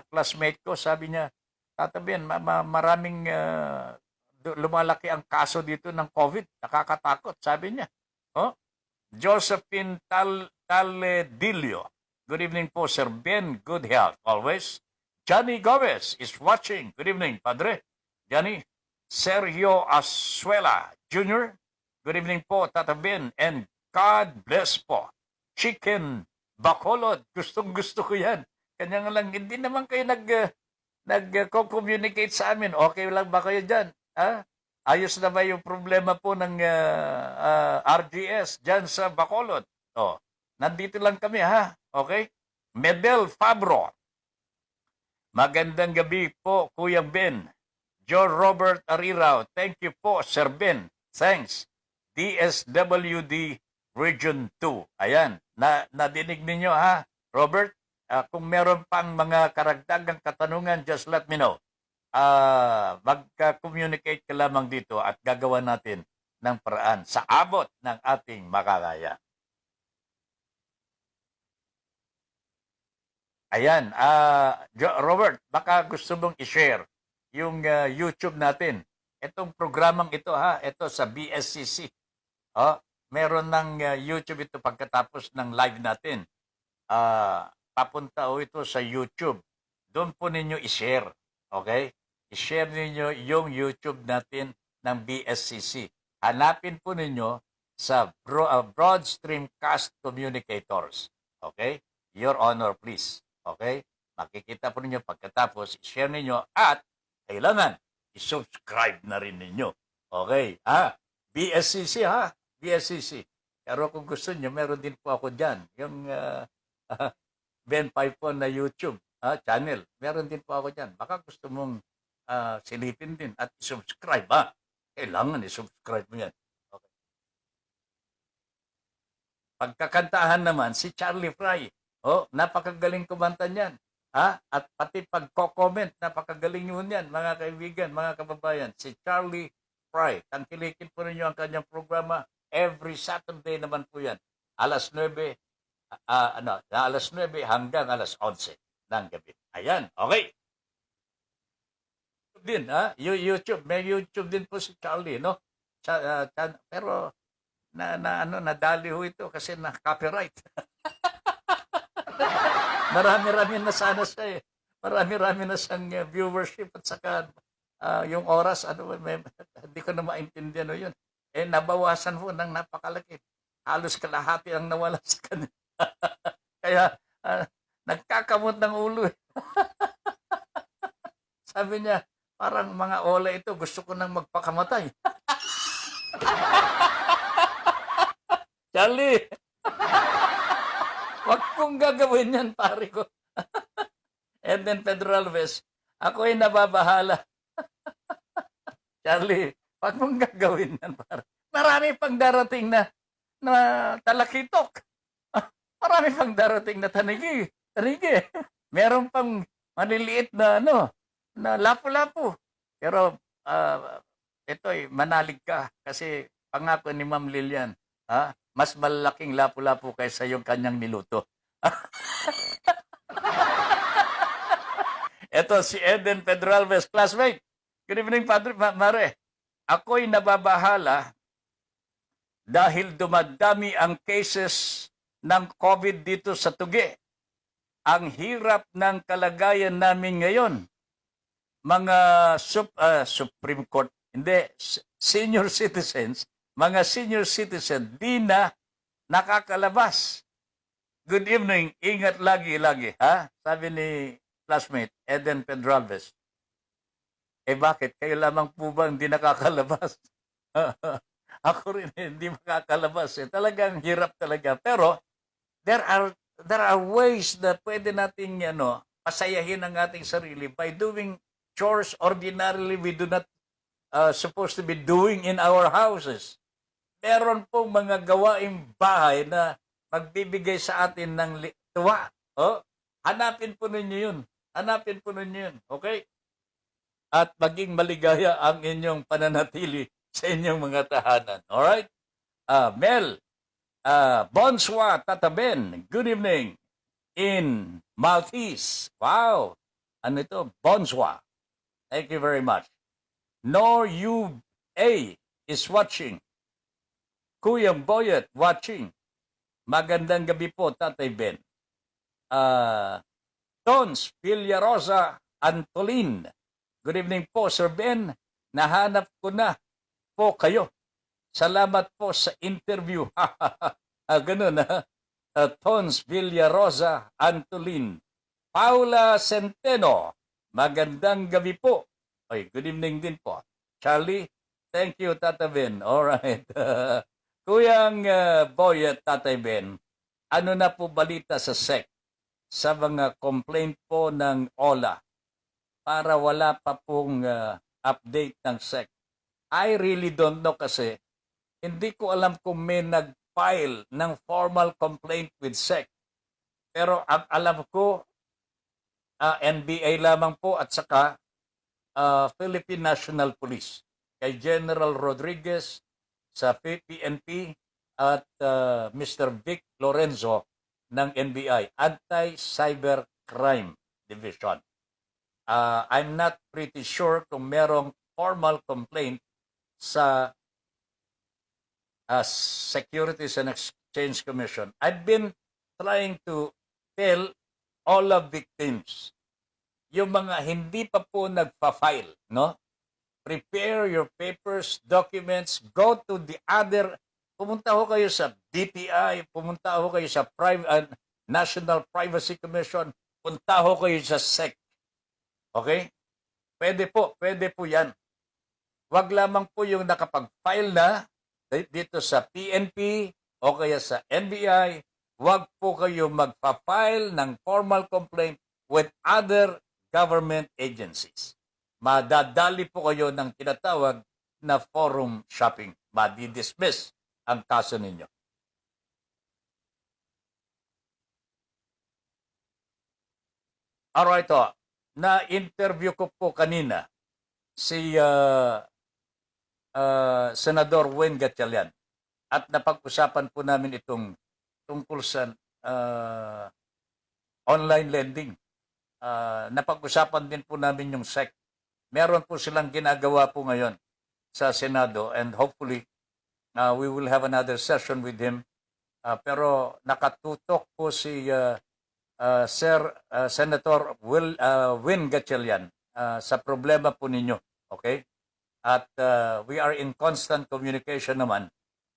classmate ko, sabi niya, Tata Ben, maraming lumalaki ang kaso dito ng COVID, nakakatakot, sabi niya. Josephine Taledillo, good evening po, Sir Ben, good health always. Johnny Gomez is watching, good evening, Padre. Johnny, Sergio Asuela Jr., good evening po, Tata Ben, and God bless po. Chicken Bacolod, gustong-gusto ko yan. Kanya nga lang, hindi naman kayo nag-communicate sa amin. Okay lang ba kayo dyan? Ayos na ba yung problema po ng RGS dyan sa Bacolod? Nandito lang kami, ha? Okay? Medel Fabro, magandang gabi po, Kuya Ben. Joe Robert Arirao, thank you po, Sir Ben. Thanks. DSWD Region 2. Ayan, nadinig ninyo, ha, Robert? Kung meron pang mga karagdagang katanungan, just let me know. Mag-communicate ka lamang dito at gagawa natin ng paraan sa abot ng ating makakaya. Ayan, Robert, baka gusto mong i-share yung YouTube natin. Itong programang ito, ha, ito sa BSCC. Meron ng YouTube ito pagkatapos ng live natin. Papunta ito sa YouTube. Doon po ninyo i-share. Okay? I-share ninyo yung YouTube natin ng BSCC. Hanapin po ninyo sa Broad Streamcast Communicators. Okay? Your Honor, please. Okay? Makikita po ninyo pagkatapos, i-share ninyo at kailangan i-subscribe na rin ninyo. Okay? BSCC, ha? BSCC. Pero kung gusto nyo, meron din po ako dyan. Yung Ben Paipon na YouTube channel. Meron din po ako dyan. Baka gusto mong silipin din at i-subscribe, ha? Kailangan i-subscribe mo yan. Okay. Pagkakantahan naman, si Charlie Fry. Napakagaling kumanta niyan. At pati pagko-comment, napakagaling yun yan, mga kaibigan, mga kababayan. Si Charlie Fry. Tangkilikin po ninyo ang kanyang programa. Every Saturday naman po yan. Alas 9 hanggang alas 11 ng gabi. Ayan, okay. Din, YouTube. May YouTube din po si Charlie, no? Pero nadali ho ito kasi na-copyright. Marami-rami na sana siya eh. Marami-rami na siyang viewership at saka yung oras, hindi ko na maintindihan yun. Nabawasan po ng napakalaki. Halos kalahati ang nawala sa kanya. Kaya nagkakamot ng ulo eh. Sabi niya, parang mga ola ito, gusto ko nang magpakamatay. Charlie! Wag kong gagawin yan, pare ko. Eden Pedralbes, ako ay nababahala. Charlie, wag mong gagawin yan, pare. Marami pang darating na talakitok. Marami pang darating na tanigi. Tanigi. Meron pang maliliit na na lapu-lapu. Pero ito manalig ka kasi pangako ni Ma'am Lilian, mas malaking lapu-lapu kaysa yung kanyang niluto. Ito si Eden Pedralbes, classmate. Good evening, Padre Mare. Ako'y nababahala dahil dumadami ang cases ng COVID dito sa Tugi. Ang hirap ng kalagayan namin ngayon. Mga Supreme Court, hindi, senior citizens, mga senior citizen, di na nakakalabas. Good evening, ingat lagi-lagi, ha? Sabi ni classmate Eden Pedralbes. Bakit? Kayo lamang po ba hindi nakakalabas? Ako rin hindi makakalabas. Talagang hirap talaga. Pero there are ways na pwede nating pasayahin ang ating sarili by doing chores ordinarily we do not supposed to be doing in our houses. Meron pong mga gawaing bahay na magbibigay sa atin ng tuwa. Hanapin po ninyo yun. Hanapin po ninyo yun. Okay? At maging maligaya ang inyong pananatili sa inyong mga tahanan. Alright? Mel, bonsoir, Tata Ben. Good evening in Maltese. Wow! Ano ito? Bonsoir. Thank you very much. Nor you A is watching. Kuyang Boyet watching. Magandang gabi po, Tatay Ben. Tons Villarosa Antolin. Good evening po, Sir Ben. Nahanap ko na po kayo. Salamat po sa interview. Ganun, ha? Tons Villarosa Antolin. Paula Centeno. Magandang gabi po. Oy, good evening din po. Charlie, thank you, Tata Ben. Alright. Kuyang Boy at Tatay Ben, ano na po balita sa SEC? Sa mga complaint po ng OLA? Para wala pa pong update ng SEC. I really don't know kasi hindi ko alam kung may nag-file ng formal complaint with SEC. Pero ang alam ko, NBA lamang po at saka Philippine National Police. Kay General Rodriguez sa PNP at Mr. Vic Lorenzo ng NBI, Anti-Cybercrime Division. I'm not pretty sure kung merong formal complaint sa Securities and Exchange Commission. I've been trying to tell all of victims, yung mga hindi pa po nagpa-file, no? Prepare your papers, documents, go to the other, pumunta ho kayo sa DTI, pumunta ho kayo sa National Privacy Commission, punta ho kayo sa SEC. Okay? Pwede po yan. Wag lamang po yung nakapag-file na dito sa PNP o kaya sa NBI, wag po kayo magpa-file ng formal complaint with other government agencies. Madadali po kayo ng tinatawag na forum shopping. Madi-dismiss ang kaso ninyo. Alright, na-interview ko po kanina si Senador Win Gatchalian at napag-usapan po namin itong tungkol sa online lending. Napag-usapan din po namin yung SEC. Meron po silang ginagawa po ngayon sa Senado and hopefully we will have another session with him. Pero nakatutok po si Senator Win Gatchalian sa problema po ninyo. Okay? At we are in constant communication naman.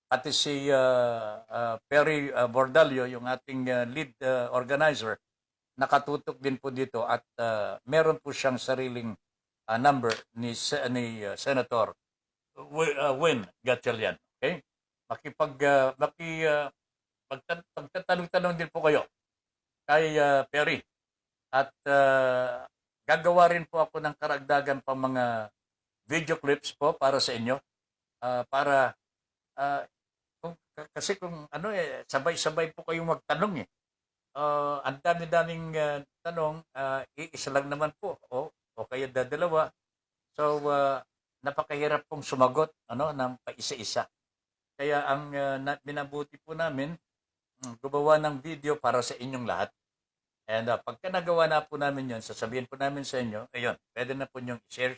Pati si Perry Bordalio, yung ating lead organizer, nakatutok din po dito at meron po siyang sariling number ni Senator Win Gatchalian. Okay? Pagtatanong-tanong din po kayo kay Perry At gagawa rin po ako ng karagdagan pa mga video clips po para sa inyo. Para kasi kung ano sabay-sabay po kayong magtanong eh. Ang dami-daming tanong, iisa lang naman po o kaya dadalawa. So napakahirap pong sumagot ng paisa-isa. Kaya ang minabuti po namin gumawa ng video para sa inyong lahat. And pagka nagawa na po namin yun, sasabihin po namin sa inyo, ayun, pwede na po niyong share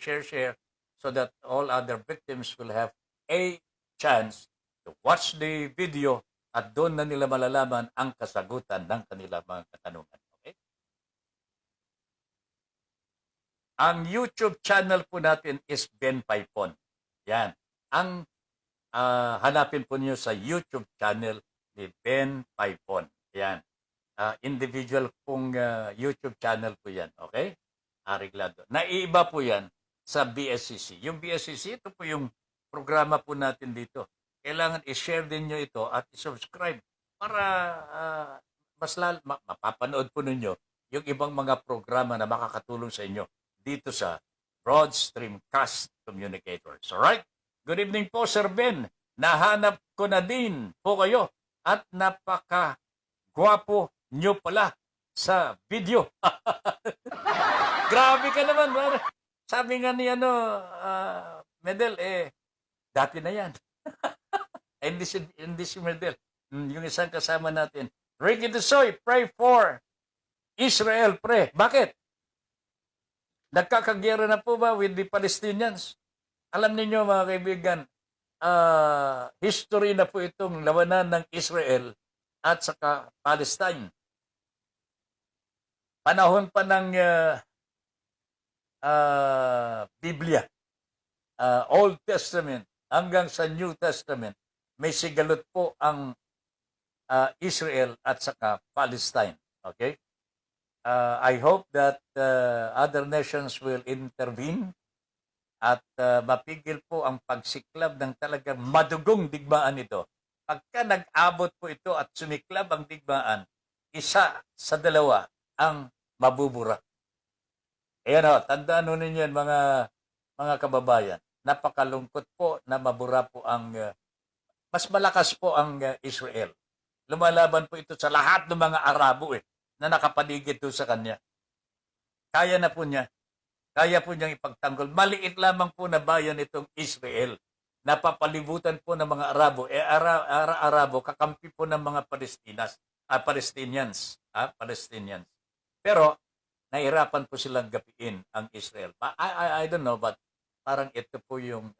so that all other victims will have a chance to watch the video at doon na nila malalaman ang kasagutan ng kanilang mga katanungan. Okay? Ang YouTube channel po natin is Ben Paipon. Yan. Ang hanapin po niyo sa YouTube channel ni Ben Paipon. Yan. Individual pong YouTube channel po yan. Okay? Ariglado. Naiiba po yan sa BSCC. Yung BSCC, ito po yung programa po natin dito. Kailangan i-share din nyo ito at i-subscribe para mapapanood po ninyo yung ibang mga programa na makakatulong sa inyo dito sa Broad Streamcast Communicators. Alright? Good evening po, Sir Ben. Nahanap ko na din po kayo at napaka-gwapo nyo pala sa video. Grabe ka naman, man. Sabi nga ni Medel, dati na yan. Hindi si Medel. Yung isang kasama natin. Ricky Desoy, pray for Israel, pray. Bakit? Nagkakagyera na po ba with the Palestinians? Alam niyo mga kaibigan, history na po itong labanan ng Israel at saka Palestine. Panahon pa ng Biblia, Old Testament hanggang sa New Testament, may sigalot po ang Israel at saka Palestine. Okay? I hope that other nations will intervene at mapigil po ang pagsiklab ng talagang madugong digmaan ito. Pagka nag-abot po ito at sumiklab ang digmaan, isa sa dalawa ang mabubura. Ayan o, tandaan ho ninyo yan mga kababayan. Napakalungkot po na mabura po ang, mas malakas po ang Israel. Lumalaban po ito sa lahat ng mga Arabo na nakapaligid doon sa kanya. Kaya na po niya. Kaya po niyang ipagtanggol. Maliit lamang po na bayan itong Israel. Napapalibutan po ng mga Arabo. Arabo, kakampi po ng mga Palestinians. Pero, nahirapan po silang gapiin ang Israel. I don't know, but parang ito po yung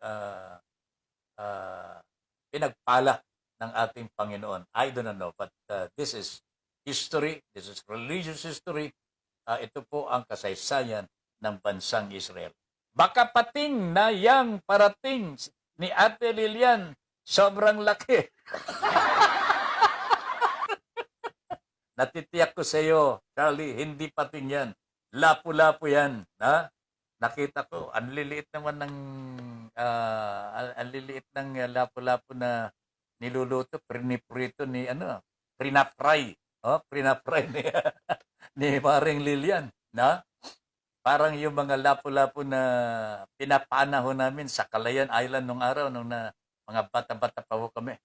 pinagpala ng ating Panginoon. I don't know, but this is history, this is religious history. Ito po ang kasaysayan ng bansang Israel. Baka pating na yang parating ni Ate Lilian, sobrang laki. Natitiyak ko sa iyo, Charlie, hindi pating yan. Lapu-lapu yan. Ha? Nakita ko, ang liliit naman ng lapu-lapu na niluluto, priniprito ni prinapray. Prinapray ni Maring Lilian. Na? Parang yung mga lapu-lapu na pinapanahon namin sa Calayan Island nung araw, nung mga bata-bata pa ho kami.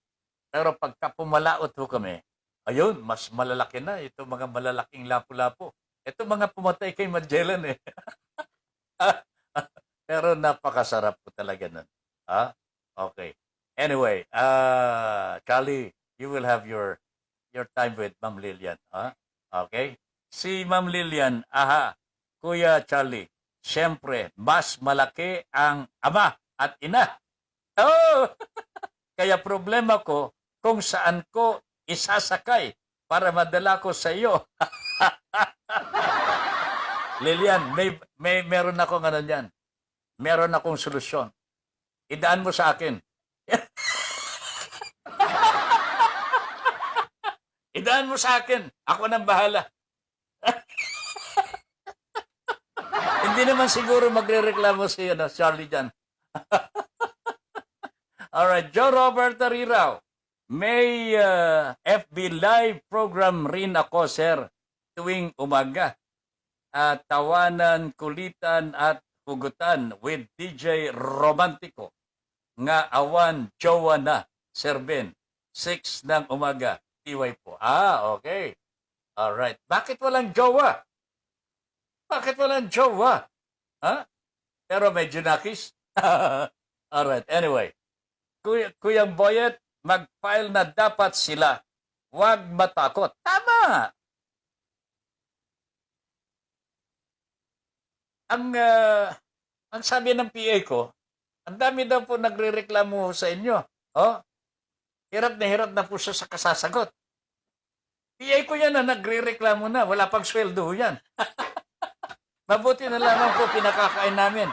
Pero pagka pumalaot ho kami, ayun, mas malalaki na. Ito mga malalaking lapu-lapu. Ito mga pumatay kay Magellan Pero napakasarap po talaga nun. Okay. Anyway, Charlie, you will have your time with Ma'am Lilian. Okay? Si Ma'am Lilian, Kuya Charlie, siyempre, mas malaki ang ama at ina. Oh! Kaya problema ko kung saan ko isasakay para madala ko sa iyo. Lilian, meron akong yan. Meron akong solusyon. Idaan mo sa akin. Idaan mo sa akin. Ako nang bahala. Hindi naman siguro magre-reklamo si Charlie dyan. Alright, Joe Robert Rirao. May FB live program rin ako, sir, tuwing umaga. tawanan, kulitan at hugutan with DJ Romantico nga awan jowa na Sir Ben 6 ng umaga TY po. Okay. Alright. Bakit walang jowa? Bakit walang jowa? Ha? Pero medyo nakis. Alright. Anyway. Kuyang Boyet, mag-file na dapat sila. Huwag matakot. Tama! Ang sabi ng PA ko, ang dami daw po nagrereklamo sa inyo. Oh, hirap na po siya sa kasasagot. PA ko yan na nagrereklamo na. Wala pang sweldo yan. Mabuti na lamang po pinakakain namin.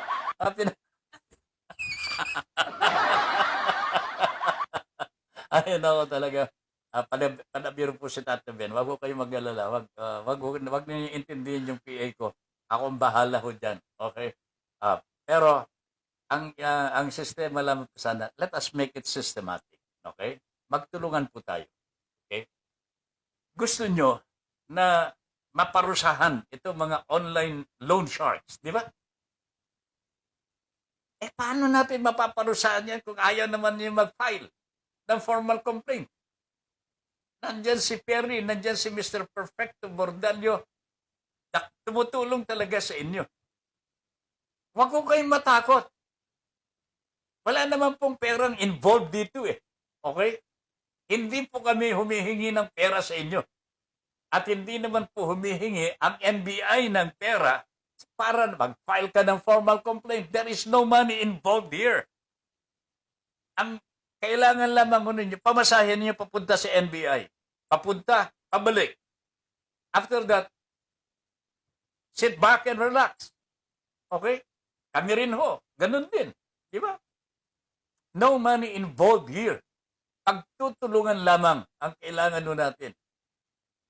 Ayun ako talaga. Panabiro po si Tata Ben. Wag ko kayo mag-alala. Wag niyo intindihin yung PA ko. Ako ang bahala ho dyan. Okay? Pero, ang sistema lang po sana, let us make it systematic. Okay? Magtulungan po tayo. Okay? Gusto nyo na maparusahan itong mga online loan sharks, di ba? Paano natin mapaparusahan yan kung ayaw naman niyo mag-file ng formal complaint? Nandyan si Perry, nandyan si Mr. Perfecto Bordalio, tumutulong talaga sa inyo. Huwag ko kayong matakot. Wala naman pong perang involved dito eh. Okay? Hindi po kami humihingi ng pera sa inyo. At hindi naman po humihingi ang NBI ng pera para mag-file ka ng formal complaint. There is no money involved here. Ang kailangan lamang ninyo, pamasahin niyo papunta sa NBI. Papunta, pabalik. After that, sit back and relax. Okay? Kami rin ho. Ganun din. Di ba? No money involved here. Pagtutulungan lamang ang kailangan nun natin.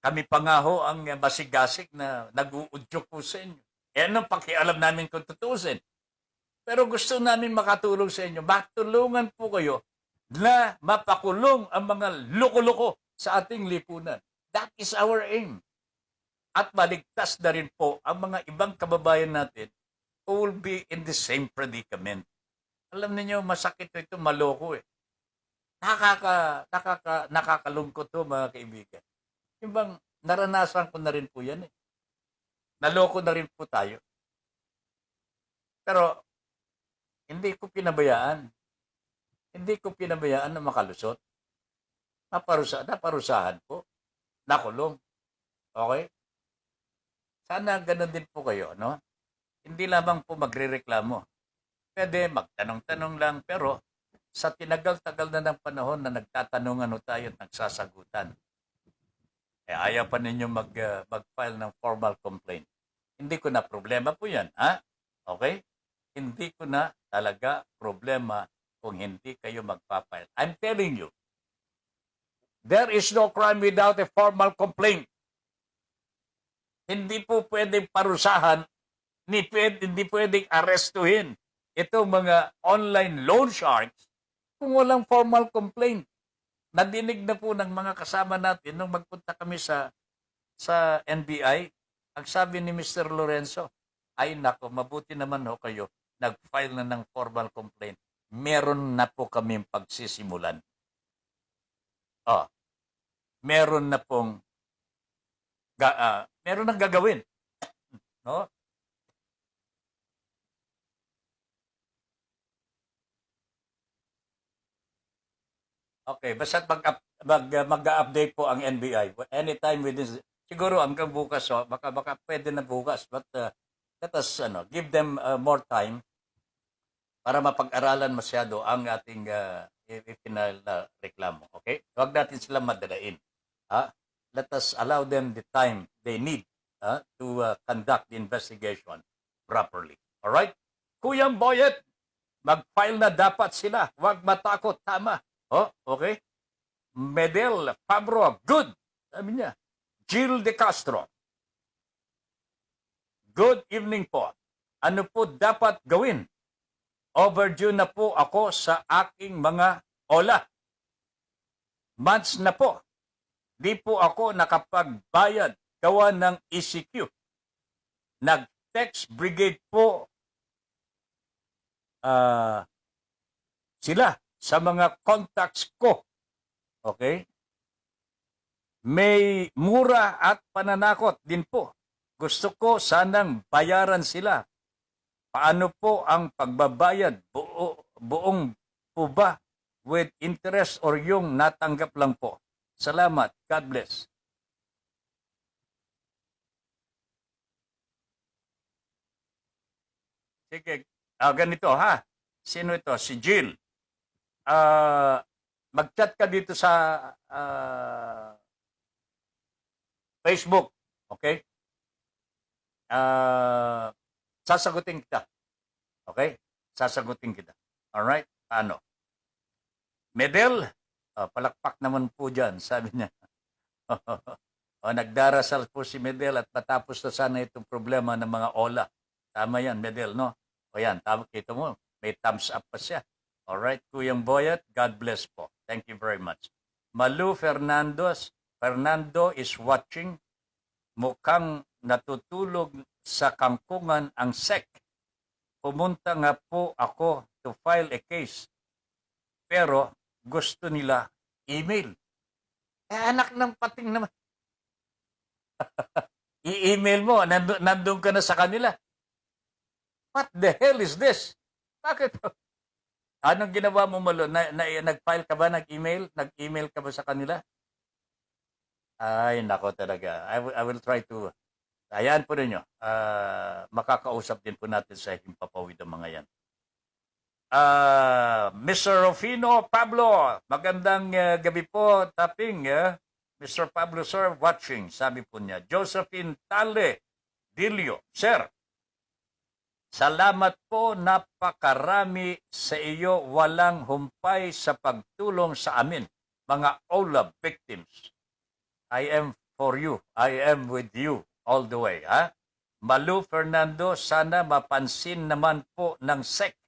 Kami pa nga ho ang masigasig na nag-uudyok po sa inyo. Anong pakialam namin kung tutusin? Pero gusto namin makatulong sa inyo. Matulungan po kayo na mapakulong ang mga loko-loko sa ating lipunan. That is our aim. At maligtas na rin po ang mga ibang kababayan natin who will be in the same predicament. Alam niyo masakit ito, maloko eh. Nakakalungkot to mga kaibigan. Yung bang naranasan ko na rin po yan eh. Naloko na rin po tayo. Pero hindi ko pinabayaan. Hindi ko pinabayaan na makalusot. Naparusahan po. Nakulong. Okay? Sana ganun din po kayo, no? Hindi lamang po magrereklamo. Pwede magtanong-tanong lang, pero sa tinagal-tagal na ng panahon na nagtatanungan o tayo at nagsasagutan, ayaw pa ninyo mag-file ng formal complaint. Hindi ko na problema po yan, ha? Okay? Hindi ko na talaga problema kung hindi kayo magpa-file. I'm telling you, there is no crime without a formal complaint. Hindi po pwedeng parusahan, hindi pwedeng arestuhin itong mga online loan sharks kung walang formal complaint. Nadinig na po ng mga kasama natin nung magpunta kami sa NBI. Ang sabi ni Mr. Lorenzo, ay nako, mabuti naman ho kayo, nag-file na ng formal complaint. Meron na po kaming pagsisimulan. Meron na pong meron nang gagawin. No? Okay, basta mag-update po ang NBI. Anytime within, siguro hanggang bukas, baka pwede na bukas. But let us give them more time para mapag-aralan masyado ang ating ipinal na reklamo. Okay? Huwag natin sila madalain. Let us allow them the time they need to conduct the investigation properly. Alright? Kuyang Boyet, mag-file na dapat sila. Huwag matakot. Tama. Okay? Medel Fabro, good. Sabi niya. Jill De Castro. Good evening po. Ano po dapat gawin? Overdue na po ako sa aking mga ola. Months na po. Di po ako nakapagbayad gawa ng ECQ. nag-text brigade po sila sa mga contacts ko. Okay? May mura at pananakot din po. Gusto ko sanang bayaran sila. Paano po ang pagbabayad? Buong po ba? With interest or yung natanggap lang po? Salamat. God bless. Sige. Ganito ha. Sino ito? Si Jill. Mag-chat ka dito sa Facebook. Okay? Sasagutin kita. Okay? Sasagutin kita. Alright? Ano? Medel, palakpak naman po dyan, sabi niya. Nagdarasal po si Medel at matapos na sana itong problema ng mga ola. Tama yan, Medel, no? O yan, tama, kita mo, may thumbs up pa siya. Alright, Kuyang Boyet, God bless po. Thank you very much. Malu Fernando is watching. Mukhang natutulog sa kangkungan ang SEC. Pumunta nga po ako to file a case. Pero gusto nila email. Anak ng pating naman. I-email mo, nandun ka na sa kanila. What the hell is this? Bakit? Anong ginawa mo, Malo? Nag-file ka ba? Nag-email? Nag-email ka ba sa kanila? Ay, nako talaga. I will try to... Ayan po ninyo. Makakausap din po natin sa Himpapawid ang mga yan. Mr. Rufino Pablo, magandang gabi po. Tapping, Mr. Pablo, sir, watching. Sabi po niya. Josephine Tale Dilio, sir, salamat po, napakarami sa iyo, walang humpay sa pagtulong sa amin, mga OLA victims. I am for you. I am with you all the way. Ha? Malu Fernando, sana mapansin naman po ng SEC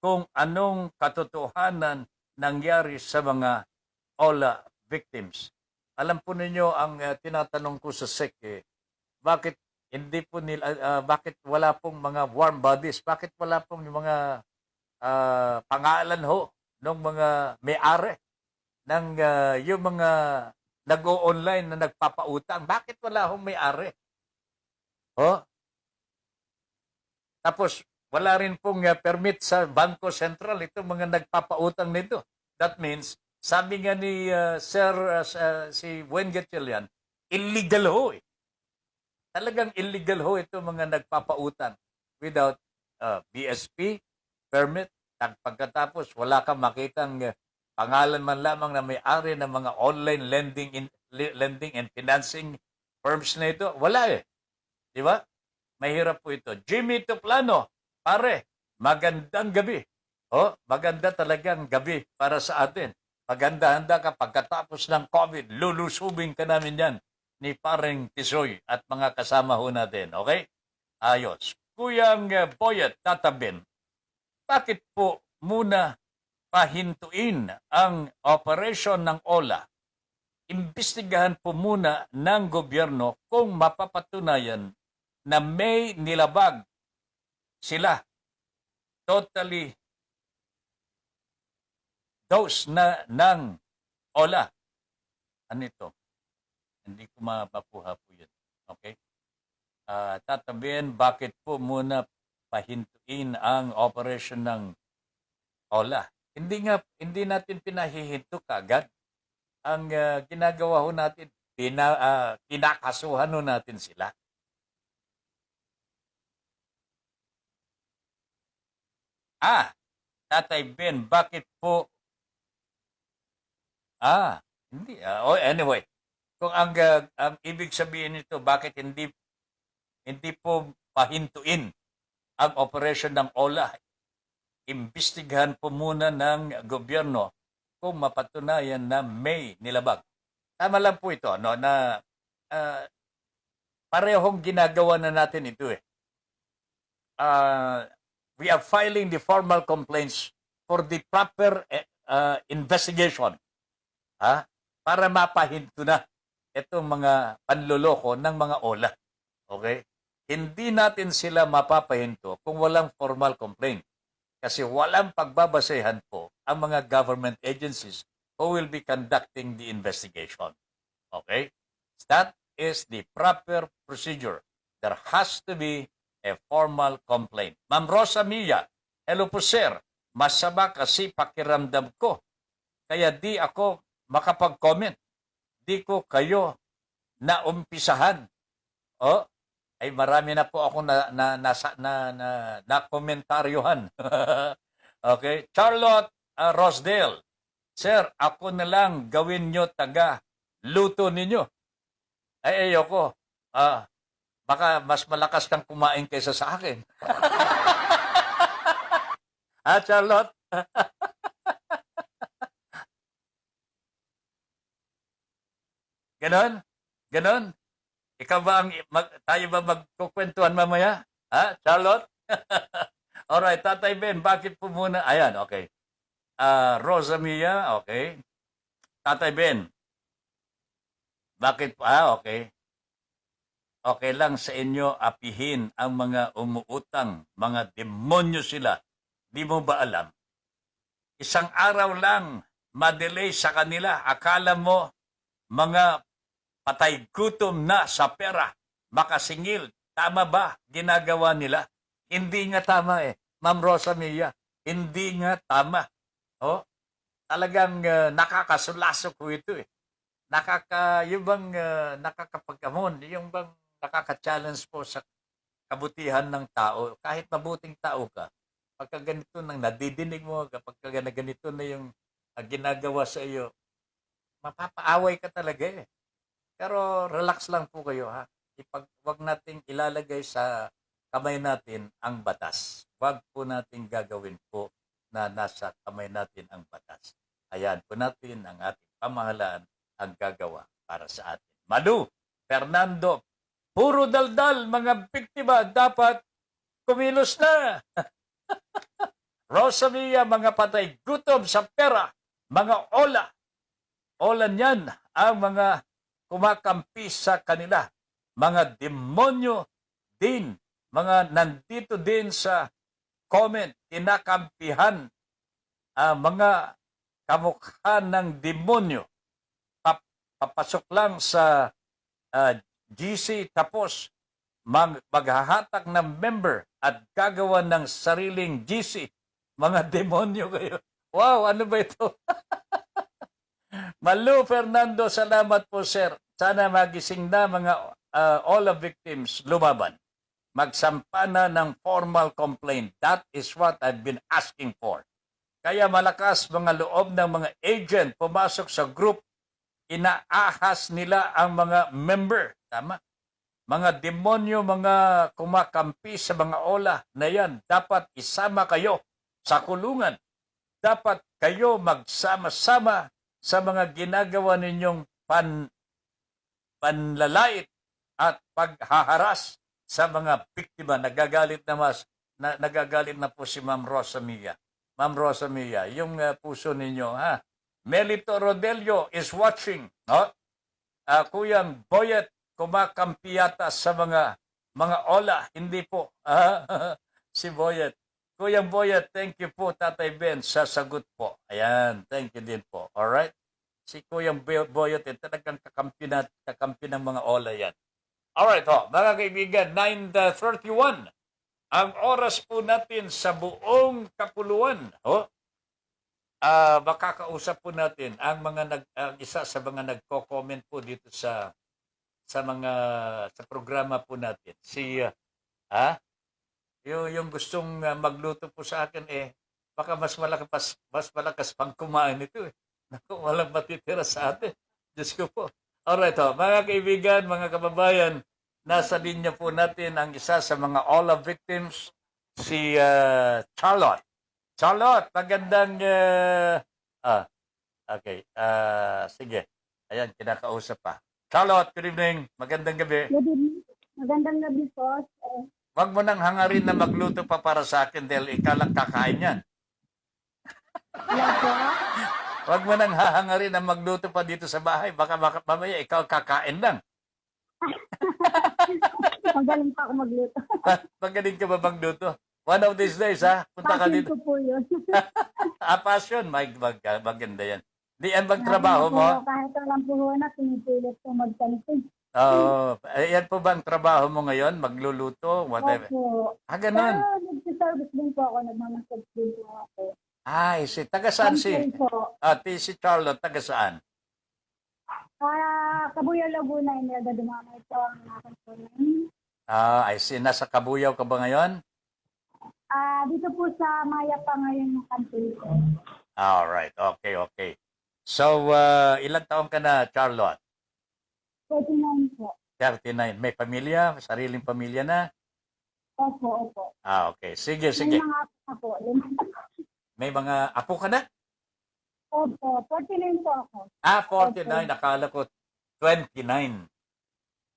kung anong katotohanan nangyari sa mga OLA victims. Alam po ninyo, ang tinatanong ko sa SEC, bakit hindi po nila, bakit wala pong mga warm bodies? Bakit wala pong yung mga pangalan ho ng mga may-ari ng yung mga nag-o-online na nagpapautang? Bakit wala hong may-ari? Oh? Tapos, wala rin pong permit sa Bangko Sentral itong mga nagpapautang nito. That means, sabi nga ni si Wen Gatchalian, illegal ho eh. Talagang illegal ho ito mga nagpapautang without BSP, permit. Pagkatapos, wala kang makitang pangalan man lamang na may-ari ng mga online lending and financing firms na ito. Wala eh. Di ba? Mahirap po ito. Jimmy Tuplano, pare, magandang gabi. Maganda talagang gabi para sa atin. Maganda-handa ka pagkatapos ng COVID, lulusubing ka namin yan ni Pareng Tisoy at mga kasama ho natin. Okay? Ayos. Kuyang Boyet, tatabin, bakit po muna pahintuin ang operasyon ng OLA? Imbestigahan po muna ng gobyerno kung mapapatunayan na may nilabag sila. Totally dose na ng OLA. Ano ito? Hindi ko mapapuha po yun. Okay? Tatabihin, bakit po muna pahintuin ang operation ng OLA? Hindi natin pinahihinto kagad. Ang ginagawa ho natin, kinakasuhan ho natin sila. Tatay Ben, bakit po? Hindi. Anyway, kung ang ibig sabihin nito, bakit hindi po pahintuin ang operasyon ng OLA? Imbestigahan po muna ng gobyerno kung mapatunayan na may nilabag. Tama lang po ito, no, na parehong ginagawa na natin ito eh. We are filing the formal complaints for the proper investigation. Para mapahinto na itong mga panloloko ng mga OLA. Okay? hindi natin sila mapapahinto kung walang formal complaint. Kasi walang pagbabasehan po ang mga government agencies who will be conducting the investigation. Okay? That is the proper procedure. There has to be a formal complaint. Ma'am Rosa Mia, hello po sir. Masama kasi pakiramdam ko. Kaya di ako makapag-comment. Di ko kayo naumpisahan. Oh, ay marami na po ako na komentaryohan. Okay, Charlotte Rosdale. Sir, ako na lang gawin nyo taga luto ninyo. Ay ayoko. Baka mas malakas kang kumain kaysa sa akin. Charlotte? Ganon? Ganon? Ikaw ba tayo ba magkukwentuhan mamaya? Charlotte? Alright, Tatay Ben, bakit po muna? Ayan, okay. Rosa Mia, okay. Tatay Ben, bakit pa? Okay. Okay lang sa inyo apihin ang mga umuutang, mga demonyo sila. Di mo ba alam? Isang araw lang, madelay sa kanila. Akala mo, mga patay gutom na sa pera, makasingil. Tama ba ginagawa nila? Hindi nga tama eh. Ma'am Rosa Mia, hindi nga tama. Oh, talagang nakakasulaso ko ito eh. Yung bang nakakapagkamon, yung bang nakaka-challenge po sa kabutihan ng tao. Kahit mabuting tao ka, pagka ganito nang nadidinig mo, kapag ganito na yung ginagawa sa iyo, mapapaaway ka talaga eh. Pero relax lang po kayo ha. Wag nating ilalagay sa kamay natin ang batas. Wag po nating gagawin po na nasa kamay natin ang batas. Ayan po natin ang ating pamahalaan ang gagawa para sa atin. Malu, Fernando, puro daldal, mga biktima, dapat kumilos na. Rosa Mia, mga patay gutom sa pera, mga ola. Ola niyan ang mga kumakampi sa kanila. Mga demonyo din, mga nandito din sa comment, kinakampihan mga kamukha ng demonyo. Papasok lang sa GC tapos maghahatak ng member at gagawa ng sariling GC. Mga demonyo kayo. Wow, ano ba ito? Malu Fernando, salamat po sir. Sana magising na mga all the victims lumaban. Magsampa na ng formal complaint. That is what I've been asking for. Kaya malakas mga loob ng mga agent pumasok sa group, inaahas nila ang mga member. Tama? Mga demonyo, mga kumakampi sa mga ola na yan, dapat isama kayo sa kulungan. Dapat kayo magsama-sama sa mga ginagawa ninyong panlalait at paghaharas sa mga biktima. Nagagalit na po si Ma'am Rosa Mia. Ma'am Rosa Mia, yung puso ninyo, ha? Melito Rodelio is watching. No? Kuyang Boyet, kumakampi yata sa mga ola. Hindi po. Si Boyet. Kuyang Boyet, thank you po, Tatay Ben, sa sagot po. Ayan, thank you din po. Alright? Si Kuyang Boyet, talagang kakampi ng mga ola yan. Alright, mga kaibigan, 9:31. Ang oras po natin sa buong kapuluan. Makakausap po natin ang isa sa mga nagko-comment po dito sa programa po natin. Yung gustong magluto po sa akin baka mas malakas pang kumain ito eh. Naku, walang matitira sa atin. Diyos ko po. Alright, mga kaibigan, mga kababayan, nasa linya po natin ang isa sa mga OLA victims, si Charlotte. Charlotte, magandang... okay. Sige. Ayan, kinakausap pa. Charlotte, good evening. Magandang gabi. Good evening. Magandang gabi po. Huwag mo nang hangarin na magluto pa para sa akin dahil ikaw lang kakain yan. Huwag mo nang hahangarin na magluto pa dito sa bahay. Baka mamaya ikaw kakain lang. Magaling pa ako magluto. Magaling ka ba magluto? One of these days, ha? Punta ka Passion dito. ko po yun. Passion. Maganda yan. Di yan bang trabaho mo? Kahit walang puhunan, pinipilit ko magsalita. Oo. Yan po ba ang trabaho mo ngayon? Magluluto? Whatever. Opo. Ganun. Pero nag-service din po ako, nagmamassage din po ako. Ay, taga saan si? Campaign po. Si Charlotte, taga saan? Kabuyaw Laguna, Inelda Dumamay po ang aking tuloy. I see. Nasa Kabuyaw ka ba ngayon? Dito po sa Maya pa ngayon yung campaign ko. Alright. Okay. So, ilang taon ka na, Charlotte? 39 po. 39. May pamilya? Sariling pamilya na? Opo. Okay. Sige. May mga apo na po. May mga apo ka na? Opo, 49 po ako. 49. Nakala ko 29.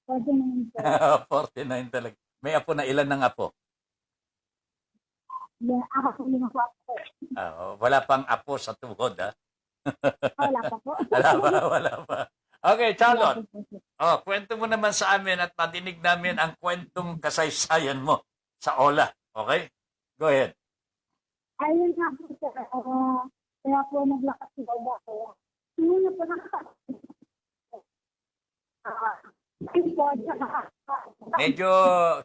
49 po. 49 talaga. May apo na, ilan ng apo? Yeah, ako po yung ako. Wala pang apo sa tuhod, ha? Wala pa po. Wala pa. Okay, Charlotte. Wala po po. Kwento mo naman sa amin at madinig namin ang kwentong kasaysayan mo sa Ola. Okay? Go ahead. Ayun nga po sir, kaya po naglakas si Baba ko. Hindi na po Medyo,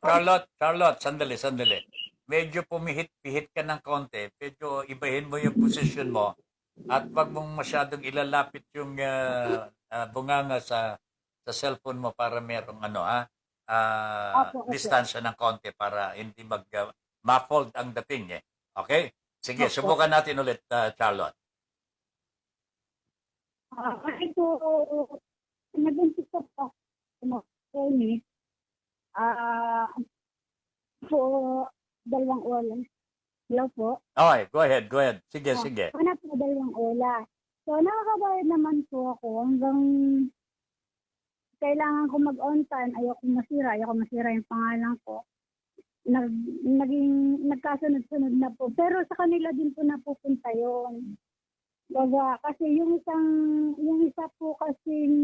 Charlotte, sandali. Medyo pumihit-pihit ka ng konti. Medyo ibahin mo yung position mo at wag mong masyadong ilalapit yung bunganga sa cellphone mo para merong distansya ng konti para hindi ma-fold ang dating eh. Okay? Sige, subukan natin ulit, Charlotte. Ito, nag-umpisa po training. Po, 2 oras. Hello po. Okay, go ahead. Sige. Hanap po 2 oras. So, nakakabayad naman po ako hanggang kailangan ko mag-on time. Ayoko masira yung pangalan ko. Nagkasunod-sunod na po. Pero sa kanila din po napupunta yun. Baga, kasi yung isa po kasing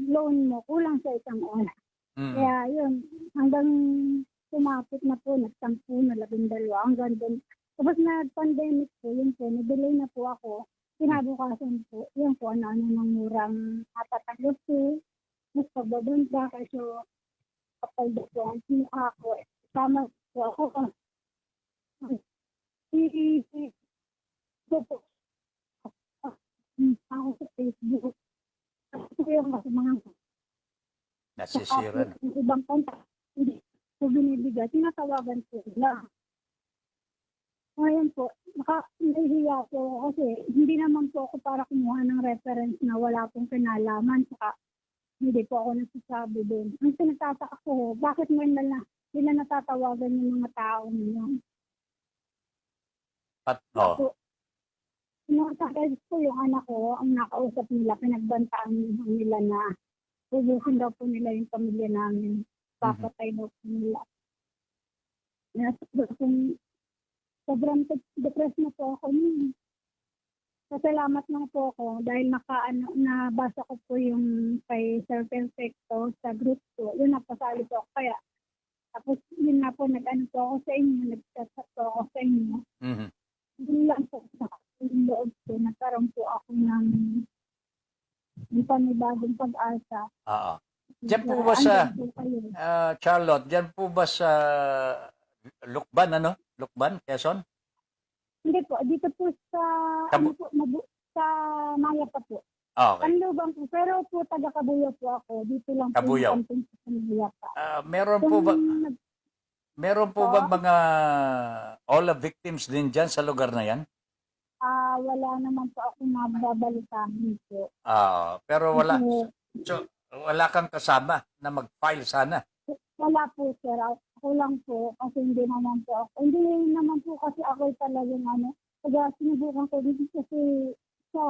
loan mo, kulang sa 1 oras. Kaya yun, hanggang sumapit na po, nagsampu na 12, hanggang doon. Tapos na-pandemic po, yun po, na-delay na po ako. Kinabukasan po, yun po, ano-ano ng murang matatagos po. Mas pagbabanda, kasi kapal do po ang mukha ko. Tama po ako. Ako sa Facebook. Kasi yung mga Nasisira na. yung ibang kanta, hindi ko binibigay. Tinatawagan po sila. Ngayon po, nahihiya po kasi hindi naman po ako para kumuha ng reference na wala pong kinalaman. Saka hindi po ako nagsasabi doon. Ang pinagtataka ko, bakit mo nila natatawagan yung mga tao niyo? Nakakagay po yung anak ko, ang nakausap nila, pinagbantaan nila na ubusin daw po nila yung pamilya namin. Papatay daw po nila. Sobrang depressed na po ako nun. Pasalamat lang po ako dahil nabasa ko po yung kay Sir Perfecto sa group ko. Yun, napasali po ako. Kaya, tapos yun na po, nag-ano po ako sa inyo, nag-chat po ako sa inyo. Yun lang po sa loob ko, nagkaroon po ako ng panibagong pag-asa. Diyan po ba sa, Charlotte, diyan po ba sa Lukban, Lukban, Quezon? Hindi po, dito po sa, sa Maya pa po. Okay. Panlubang po, pero po taga-Kabuyaw po ako. Dito lang Kabuyaw. po yung sa Maya pa. Meron po ba mga all victims din dyan sa lugar na yan? Wala naman po ako mababalitaan po. Pero wala. So, wala kang kasama na mag-file sana? Wala po, sir. Ako lang po kasi hindi naman po kasi ako talagang kaya sinubukan ko dito kasi sa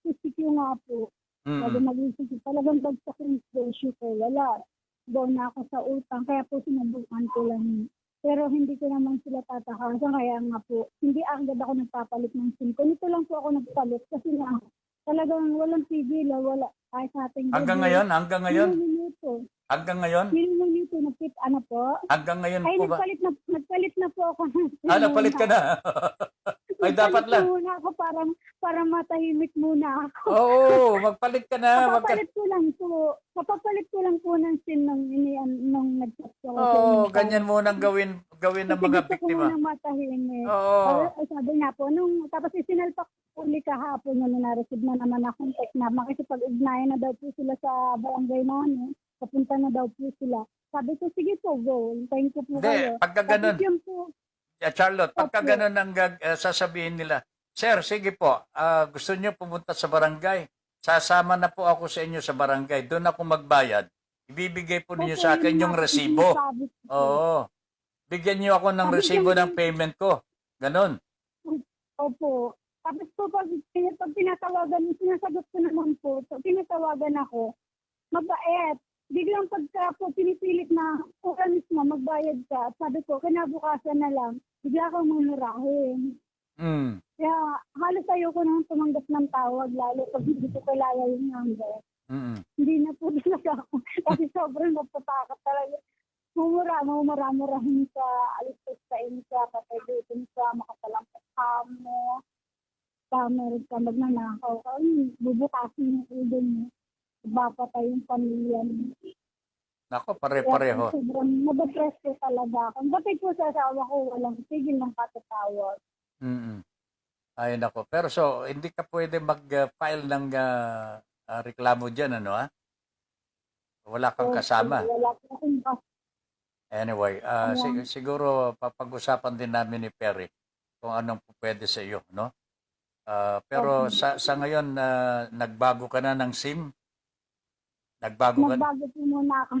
PCQ nga po. Sabi mag-isip talagang bagsak yung issue ko. Wala. Doon na ako sa utang. Kaya po sinubukan ko lang. Pero hindi ko naman sila tatakasan. Kaya nga po, hindi agad ako nagpapalit ng SIM ko. Nito lang po ako nagpalit kasi nga talagang walang TV, wala. Kahit sa ating Hanggang ngayon? Hanggang ngayon? Minuto. Hanggang ngayon? Minuto ano po? Hanggang ngayon Ay, po ba? nagpalit na po ako ng Napalit ka na. Ay, dapat lang. muna ako para matahimik muna ako. Oo, magpalit ka na. Kapapalit ko lang po ng SIM nung nag-chat ko. Oo, ganyan munang gawin ng mga Gusto ko biktima. munang matahimik. Oo. Sabi nga po, tapos isinalpak ko uli kahapon na na-receive na naman akong text na makikipag-ugnayan na daw po sila sa barangay namin. Papunta na daw po sila. Sabi ko, sige po, go. Hintayin ko po kayo. Hindi, pagka ganun, Tapos yun po, Charlotte, pagka Opo. ganun ang sasabihin nila, Sir, sige po, gusto niyo pumunta sa barangay? Sasama na po ako sa inyo sa barangay. Doon ako magbayad. Ibibigay po ninyo sa akin yung resibo. sabi ko. Oo. Bigyan niyo ako ng Sabi resibo niya- ng payment ko. Ganon. Opo. Tapos po, pag tinatawagan, sinasagot ko naman po, so, tinatawagan ako, mabait. Biglang pagka po pinipilit na ikaw mismo magbayad ka, sabi ko, kinabukasan na lang, bigla akong mamurahin. Mm. Kaya halos ayoko nang tumanggap ng tawag, lalo pag hindi ko kilala yung number. Mm. Hindi na po talaga ako. Kasi sobrang napatakot talaga. Mumura-murahin sa alistos sa insa, pataydutin sa makasalampas ka mo. Meron ka magnanakaw ka, bubukasin yung ulo mo. Bapatay yung pamilya mo. Nako, Kaya pare-pareho. sobrang nadepress ko talaga ako. Batay po sa asawa ko, walang tigil ng katatawag. Mm. Ay, nako. Pero so, hindi ka pwede mag-file ng reklamo dyan, ano ha? Wala kang kasama. Wala po akong Anyway, siguro papag-usapan din namin ni Perry kung anong pwede sa iyo, no? Pero sa ngayon, nagbago ka na ng SIM? Nagbago ka na? Nagbago po muna ako.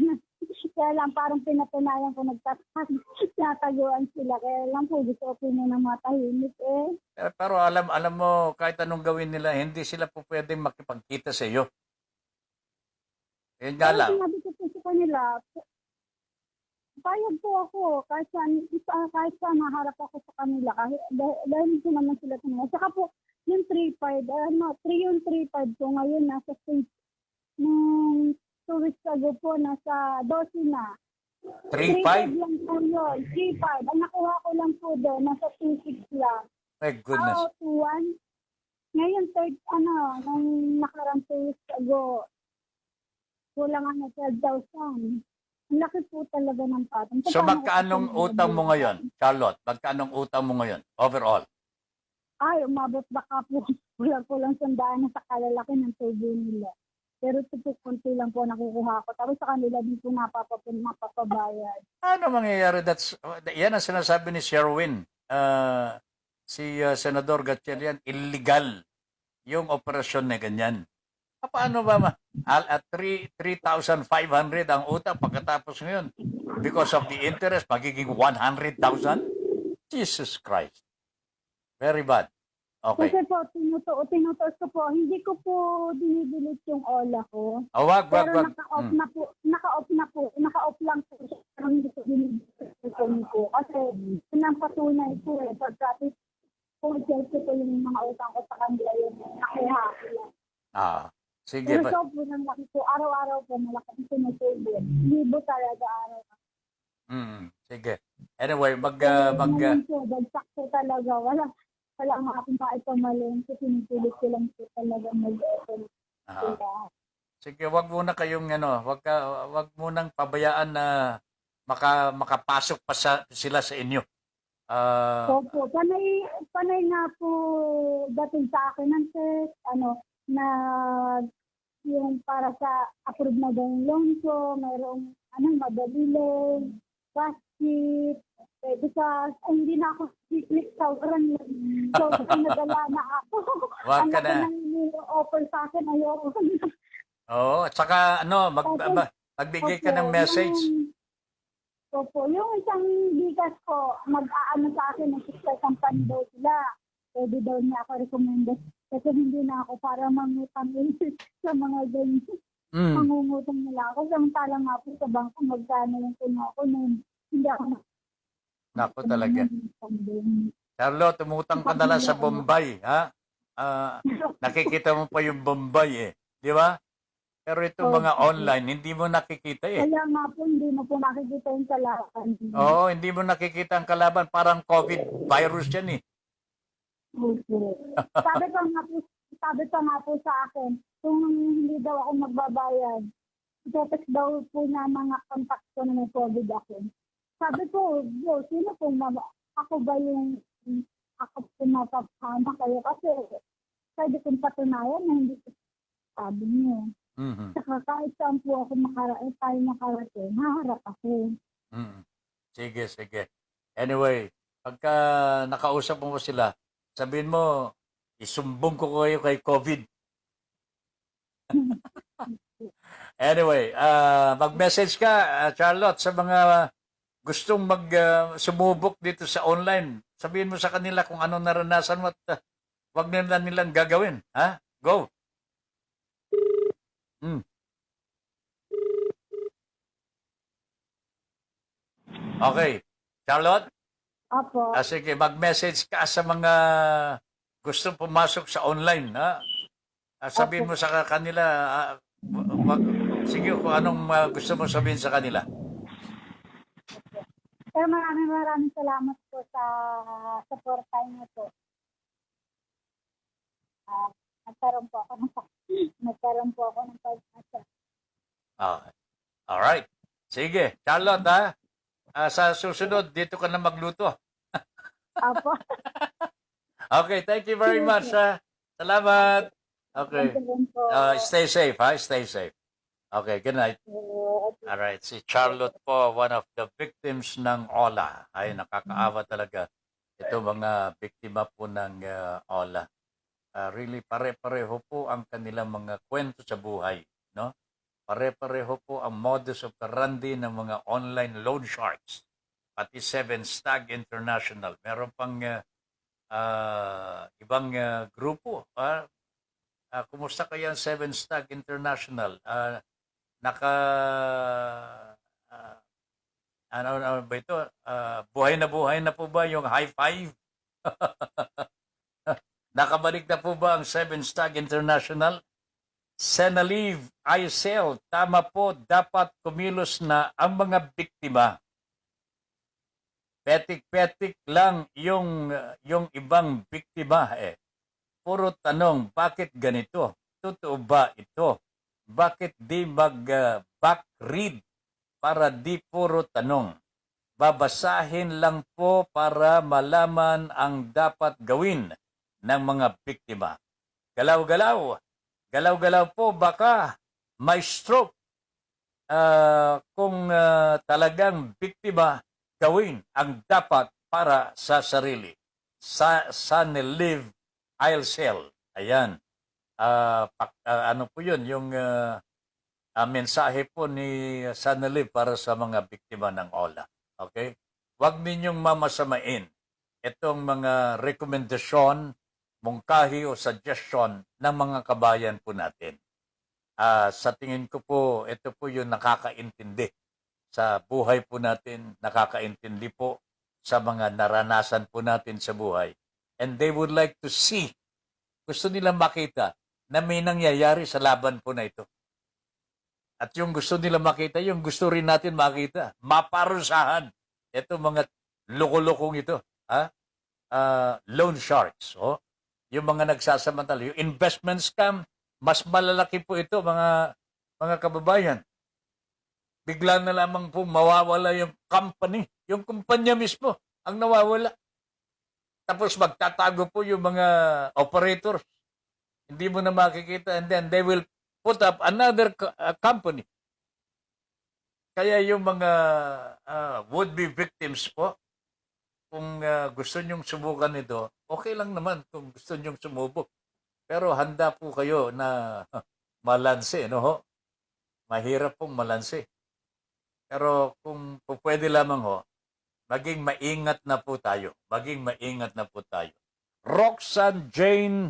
Kaya lang parang pinatunayan ko nagtataguan sila. Kaya lang po gusto ko muna matahimik eh. Pero alam mo, kahit anong gawin nila, hindi sila po pwedeng makipagkita sa iyo. Yun nga Pero lang. sinabi ko po sa kanila, payag po ako kahit saan maharap ako sa kanila. Dahil hindi naman sila tumulong. Saka po, yung 3-5, 3-5 po ngayon nasa stage. Nung 2 weeks ago po, nasa 12 na. 3-5? 3-5 lang po yun. 3-5. Ang nakuha ko lang po doon, nasa 2-6 lang. My goodness. Out 1. Ngayon, nung nakarang 2 weeks ago, kulang na 12,000. Ang laki po talaga ng patong. So magkaanong utang mo ngayon, Charlotte? Magkaanong utang mo ngayon, overall? Ay, umabot baka po. Kulang sandaan na sa kalalaki ng tubo nila. Pero ito po, konti lang po nakukuha ko. Tapos sa kanila din po mapapabayad. Ano mangyayari? Yan ang sinasabi ni Sherwin. Si Senador Gatchalian, illegal yung operasyon na ganyan. Paano ba? 3,500 ang utang pagkatapos ngayon. Because of the interest, magiging 100,000? Jesus Christ. Very bad. Okay. Kasi po, tinutuos ko po, hindi ko po dinidelete yung ola ko. Wag. Pero naka-off lang po siya. Pero hindi ko dinidelete ko. Kasi yun ang patunay po eh. Pagkatapos po, yung mga utang ko sa kanila yung nakuha ko lang. Sige. Pero so po nang laki po, araw-araw po malaki ang sinusubo. Libo talaga araw. Sige. Anyway, Bagsak po talaga. Wala ang aking kaipamaling. Kasi pinipilit ko lang po talaga mag-open. Sige, wag muna kayong wag munang pabayaan na makapasok pa sila sa inyo. Opo, panay nga po dating sa akin ng test, na yung para sa approve na daw yung loan ko, mayroong madali fast sheet, because hindi na ako click sobrang nadala na ako. Wag ka na. Ang offer sa akin, ayoko. Oo, at saka magbigay ka ng message. Opo, yung isang bigas ko, mag-aano sa akin, ng sister company daw sila. Pwede daw niya ako recommended. Kasi hindi na ako para mangutang sa mga ganyan. Mangungutang nila ako. Samantala nga po sa bangko, magkano yung puno ko noon. Hindi ako Nako talaga. Charlotte, tumutang ka na lang sa Bombay, ha? Nakikita mo pa yung Bombay, eh. Di ba? Pero itong mga online, hindi mo nakikita eh. Kaya nga po, hindi mo po makikita yung kalaban. Oo, hindi mo nakikita ang kalaban. Parang COVID virus yan eh. Opo. Sabi pa nga po sa akin, kung hindi daw ako magbabayad, itetext daw po na mga contact ko na may COVID ako. Sabi ko, sino po ako ba yung ako po mapapama kayo kasi pwede kong patunayan na hindi ko sabi niyo. Mhm. Saka kahit saan po ako tayo makarating, haharap ako. Mhm. Sige, sige. Anyway, pagka nakausap mo sila, sabihin mo, isumbong ko kayo kay COVID. Anyway, mag-message ka, Charlotte, sa mga gustong sumubok dito sa online. Sabihin mo sa kanila kung ano naranasan mo at wag nila nilang gagawin. Ha? Go. Hmm. Okay. Charlotte, Opo. sige, mag-message ka sa mga gustong pumasok sa online. Ha? Sabihin mo sa kanila, sige, kung anong gusto mo sabihin sa kanila. Pero maraming salamat po sa suporta niyo po. Nagkaroon po ako ng pag-asa. Okay. Alright. Sige, Charlotte, ha? Sa susunod, dito ka na magluto. Opo. Okay, thank you very much. Salamat. Okay. Thank you po. Stay safe, ha? Stay safe. Okay, good night. Alright, si Charlotte po, one of the victims ng OLA. Ay, nakakaawa talaga. Ito mga biktima po ng OLA. Really, pare-pareho po ang kanilang mga kwento sa buhay. No? Pare-pareho po ang modus operandi ng mga online loan sharks. Pati Seven Stag International. Meron pang ibang grupo. Kumusta kaya ang Seven Stag International? Ano ba ito? Buhay na po ba yung high five? Nakabalik na po ba ang Seven Stag International? Senalive, ISL, tama po, dapat kumilos na ang mga biktima. Petik-petik lang yung ibang biktima eh. Puro tanong, bakit ganito? Totoo ba ito? Bakit di mag-backread para di puro tanong? Babasahin lang po para malaman ang dapat gawin ng mga biktima. Galaw-galaw. Galaw-galaw po, baka may stroke. Kung talagang biktima, gawin ang dapat para sa sarili. Senalive, ISL. Ayan. Ano po yun? Yung mensahe po ni Senalive para sa mga biktima ng OLA. Okay? Huwag ninyong mamasamain itong mga rekomendasyon, mungkahi o suggestion ng mga kabayan po natin. Sa tingin ko po, ito po yung nakakaintindi sa buhay po natin, nakakaintindi po sa mga naranasan po natin sa buhay. And they would like to see, gusto nilang makita na may nangyayari sa laban po na ito. At yung gusto nila makita, yung gusto rin natin makita, maparusahan. Ito mga loko-lokong ito. Loan sharks. Yung mga nagsasamantala. Yung investment scam, mas malalaki po ito, mga kababayan. Bigla na lamang po mawawala yung company. Yung kumpanya mismo ang nawawala. Tapos magtatago po yung mga operators. Hindi mo na makikita and then they will put up another company. Kaya yung mga would-be victims po, kung gusto nyong subukan ito, okay lang naman kung gusto nyong sumubok. Pero handa po kayo na malanse, no ho? Mahirap pong malanse. Pero kung pwede lamang ho, maging maingat na po tayo. Maging maingat na po tayo. Roxanne Jane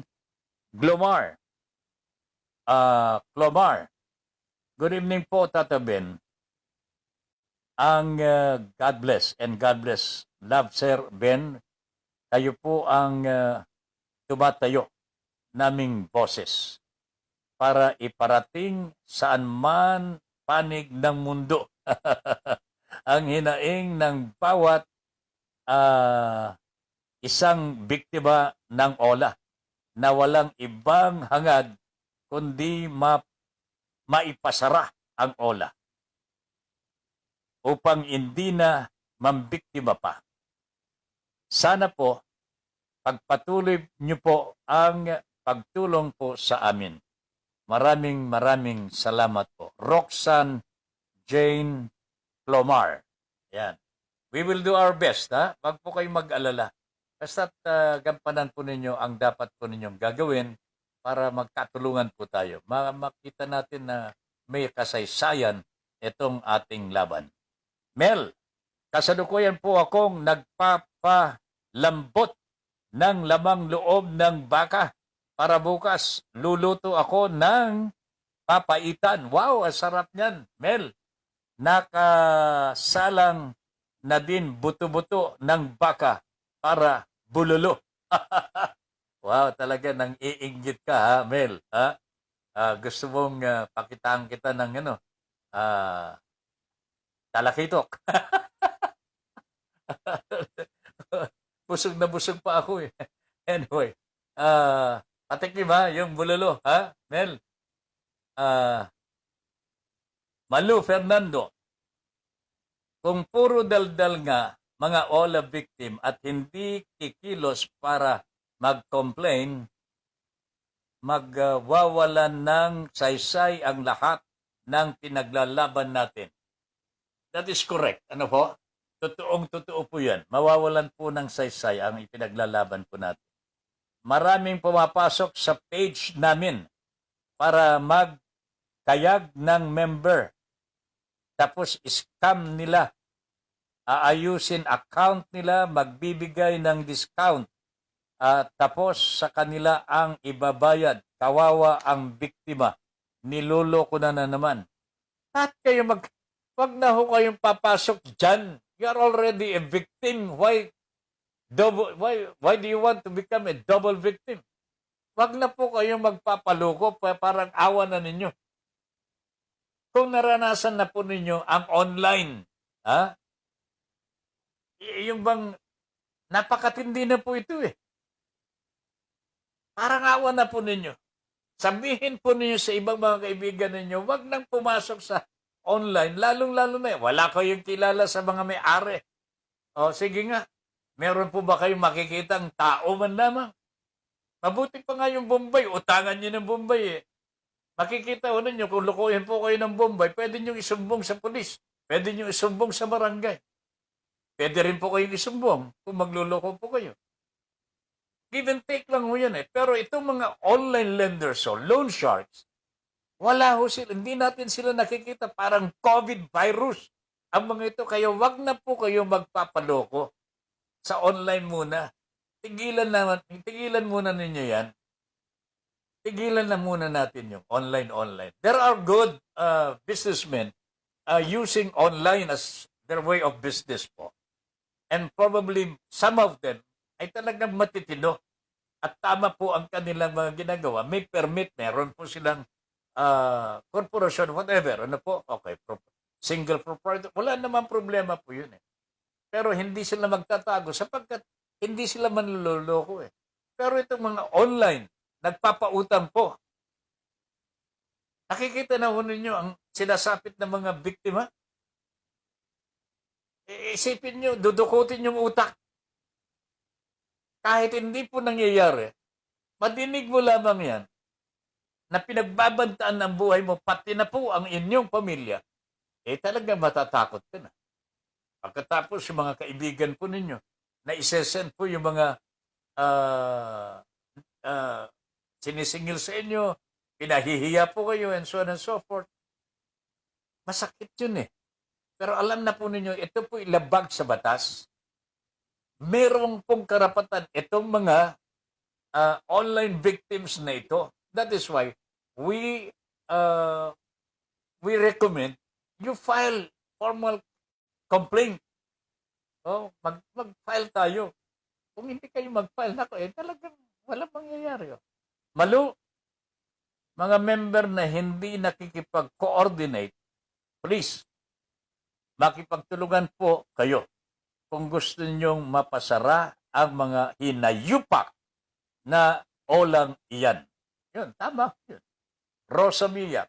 Glomar. Glomar. Good evening po, Tata Ben. Ang God bless and God bless. Love, Sir Ben. Kayo po ang tumatayo naming boses. para iparating saan man panig ng mundo ang hinaing ng bawat isang biktima ng OLA na walang ibang hangad kundi maipasara ang OLA upang hindi na mambiktima pa. Sana po, pagpatuloy niyo po ang pagtulong po sa amin. Maraming salamat po. Roxanne Jane Plomar. Yan. We will do our best, ha? Wag po kayong mag-alala. Basta't gampanan po ninyo ang dapat po ninyong gagawin para magkatulungan po tayo. Makita natin na may kasaysayan itong ating laban. Mel, kasalukuyan po akong nagpapalambot ng lamang loob ng baka para bukas luluto ako ng papaitan. Wow, ang sarap niyan, Mel. Nakasalang na din buto-buto ng baka para bulolo. Wow, talaga nang iinggit ka, ha, Mel. Ha? Gusto mong pakitaan kita ng talakitok. Busog na busog pa ako eh. Anyway, patikim ha, yung bulalo, ha, Mel? Malu Fernando, kung puro daldal nga mga OLA victim at hindi kikilos para mag-complain, magwawalan ng saysay ang lahat ng pinaglalaban natin. That is correct. Ano po? Totoo po yan. Mawawalan po ng saysay ang ipinaglalaban po natin. Maraming pumapasok sa page namin para magkayag ng member. Tapos scam nila. Aayusin account nila, magbibigay ng discount. Tapos sa kanila ang ibabayad. Kawawa ang biktima. Niloloko na naman. At kayo wag na ho kayong papasok dyan. You are already a victim. Why do you want to become a double victim? Wag na po kayong magpapaloko, parang awa na ninyo. Kung naranasan na po ninyo ang online, ha? Yung bang napakatindi na po ito eh. Parang awa na po ninyo. Sabihin po ninyo sa ibang mga kaibigan ninyo, wag nang pumasok sa online, lalong-lalo na wala kayong kilala sa mga may-ari. O sige nga, meron po ba kayong makikitang tao man lamang? Mabuti pa nga yung Bombay, utangan nyo ng Bombay eh. Makikita ho ninyo, kung lukuhin po kayo ng Bombay, pwede nyo isumbong sa pulis, pwede nyo isumbong sa barangay. Pwede rin po kayong isumbong kung magluloko po kayo. Give and take lang ho yan eh. Pero itong mga online lenders o loan sharks, wala ho sila. Hindi natin sila nakikita. Parang COVID virus. Ang mga ito, kaya wag na po kayo magpapaloko sa online muna. Tigilan muna ninyo yan. Tigilan na muna natin yung online. There are good businessmen using online as their way of business po. And probably some of them ay talagang matitino. At tama po ang kanilang mga ginagawa. May permit, meron po silang corporation, whatever, ano po, okay, single proprietor, wala naman problema po yun eh. Pero hindi sila magtatago sapagkat hindi sila manloloko eh. Pero itong mga online, nagpapautang po. Nakikita na ho ninyo ang sinasapit ng mga biktima? Isipin nyo, dudukutin yung utak. Kahit hindi po nangyayari, madinig mo lamang yan, na pinagbabantaan ng buhay mo, pati na po ang inyong pamilya, talagang matatakot ka na. Pagkatapos yung mga kaibigan po ninyo, na isesend po yung mga sinisingil sa inyo, pinahihiya po kayo, and so on and so forth. Masakit yun eh. Pero alam na po ninyo, ito po ilabag sa batas. Merong pong karapatan itong mga online victims na ito. That is why we recommend you file formal complaint. Mag-file tayo. Kung hindi kayo mag-file, talagang walang mangyayari. Malu, mga member na hindi nakikipag-coordinate, please, makipagtulungan po kayo kung gusto ninyong mapasara ang mga hinayupak na olang iyan. Yun, tama. Yun. Rosa Milla,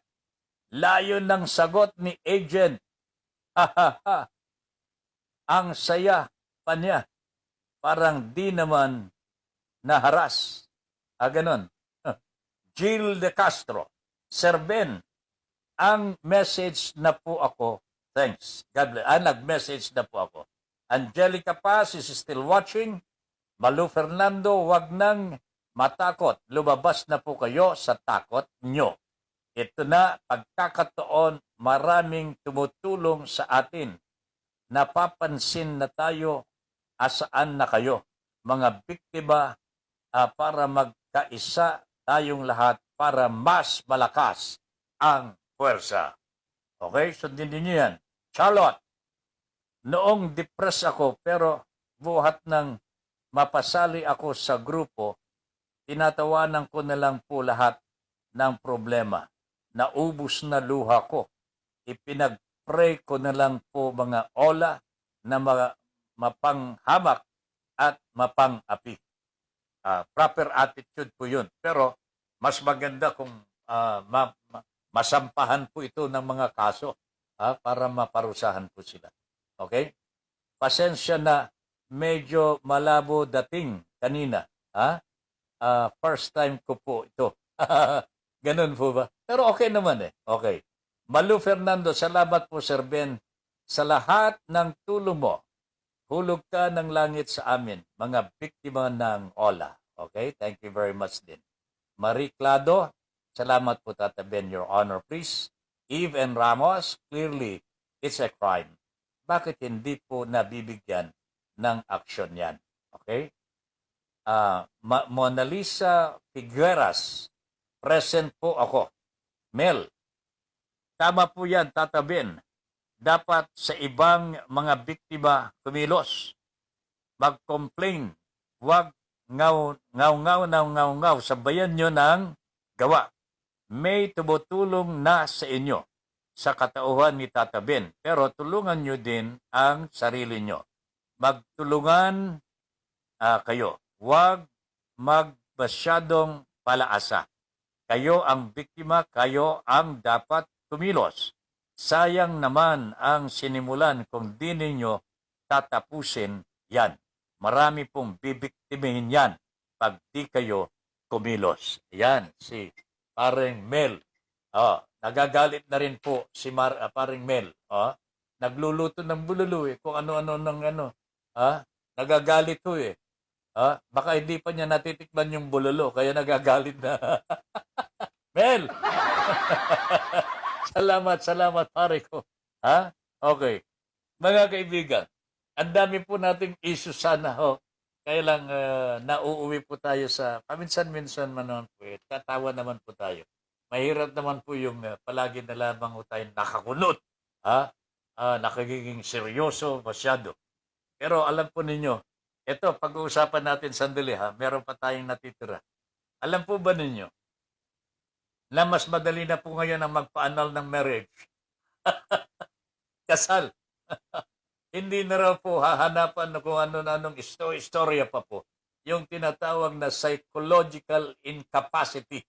layo ng sagot ni agent. Ang saya pa niya. Parang di naman naharas. Ganon. Jill De Castro, Sir Ben, ang message na po ako. Thanks. God bless. Nag-message na po ako. Angelica Paz is still watching. Malu Fernando, wag nang matakot. Lumabas na po kayo sa takot nyo. Ito na, pagkakataon, maraming tumutulong sa atin. Napapansin na tayo, asaan na kayo, mga biktima, para magkaisa tayong lahat para mas malakas ang puwersa. Okay? Sundin niyo yan. Charlotte, noong depressed ako pero buhat ng mapasali ako sa grupo, tinatawanan ko na lang po lahat ng problema. Naubos na luha ko. Ipinag-pray ko na lang po mga ola na mapanghamak at mapang-api. Proper attitude po yun. Pero mas maganda kung masampahan po ito ng mga kaso para maparusahan po sila. Okay? Pasensya na medyo malabo dating kanina. First time ko po ito. Ganun po ba? Pero okay naman eh. Okay. Malu Fernando, salamat po Sir Ben sa lahat ng tulong mo. Hulog ka ng langit sa amin, mga biktima ng OLA. Okay? Thank you very much din. Marie Clado, salamat po Tata Ben, Your Honor, please. Eve and Ramos, clearly, it's a crime. Bakit hindi po nabibigyan ng aksyon yan? Okay? Mona Lisa Figueras, present po ako. Mel, tama po yan, Tata Ben. Dapat sa ibang mga biktima kumilos. Mag-complain. Huwag ngaw-ngaw. Sabayan nyo ng gawa. May tumutulong na sa inyo sa katauhan ni Tata Ben. Pero tulungan nyo din ang sarili nyo. Magtulungan kayo. Huwag magmasyadong palaasa. Kayo ang biktima, kayo ang dapat kumilos. Sayang naman ang sinimulan kung di ninyo tatapusin yan. Marami pong bibiktimahin yan pag di kayo kumilos. Yan, si Paring Mel. Nagagalit na rin po si Paring Mel. Nagluluto ng bulalo eh. Kung ano-ano ng ano. Nagagalit ko eh. Baka hindi pa niya natitikman yung bulalo, kaya nagagalit na. Mel! Salamat, pare ko. Okay. Mga kaibigan, ang dami po nating issue sana. Kaya lang nauuwi po tayo sa, paminsan-minsan man naman po, tatawa naman po tayo. Mahirap naman po yung palagi na lamang po tayo nakakunot. Nakagiging seryoso masyado. Pero alam po ninyo, ito, pag-uusapan natin sandali meron pa tayong natitira. Alam po ba ninyo, na mas madali na po ngayon ang magpa-annul ng marriage? Kasal. Hindi na raw po hahanapan kung ano-anong istorya pa po. Yung tinatawag na psychological incapacity.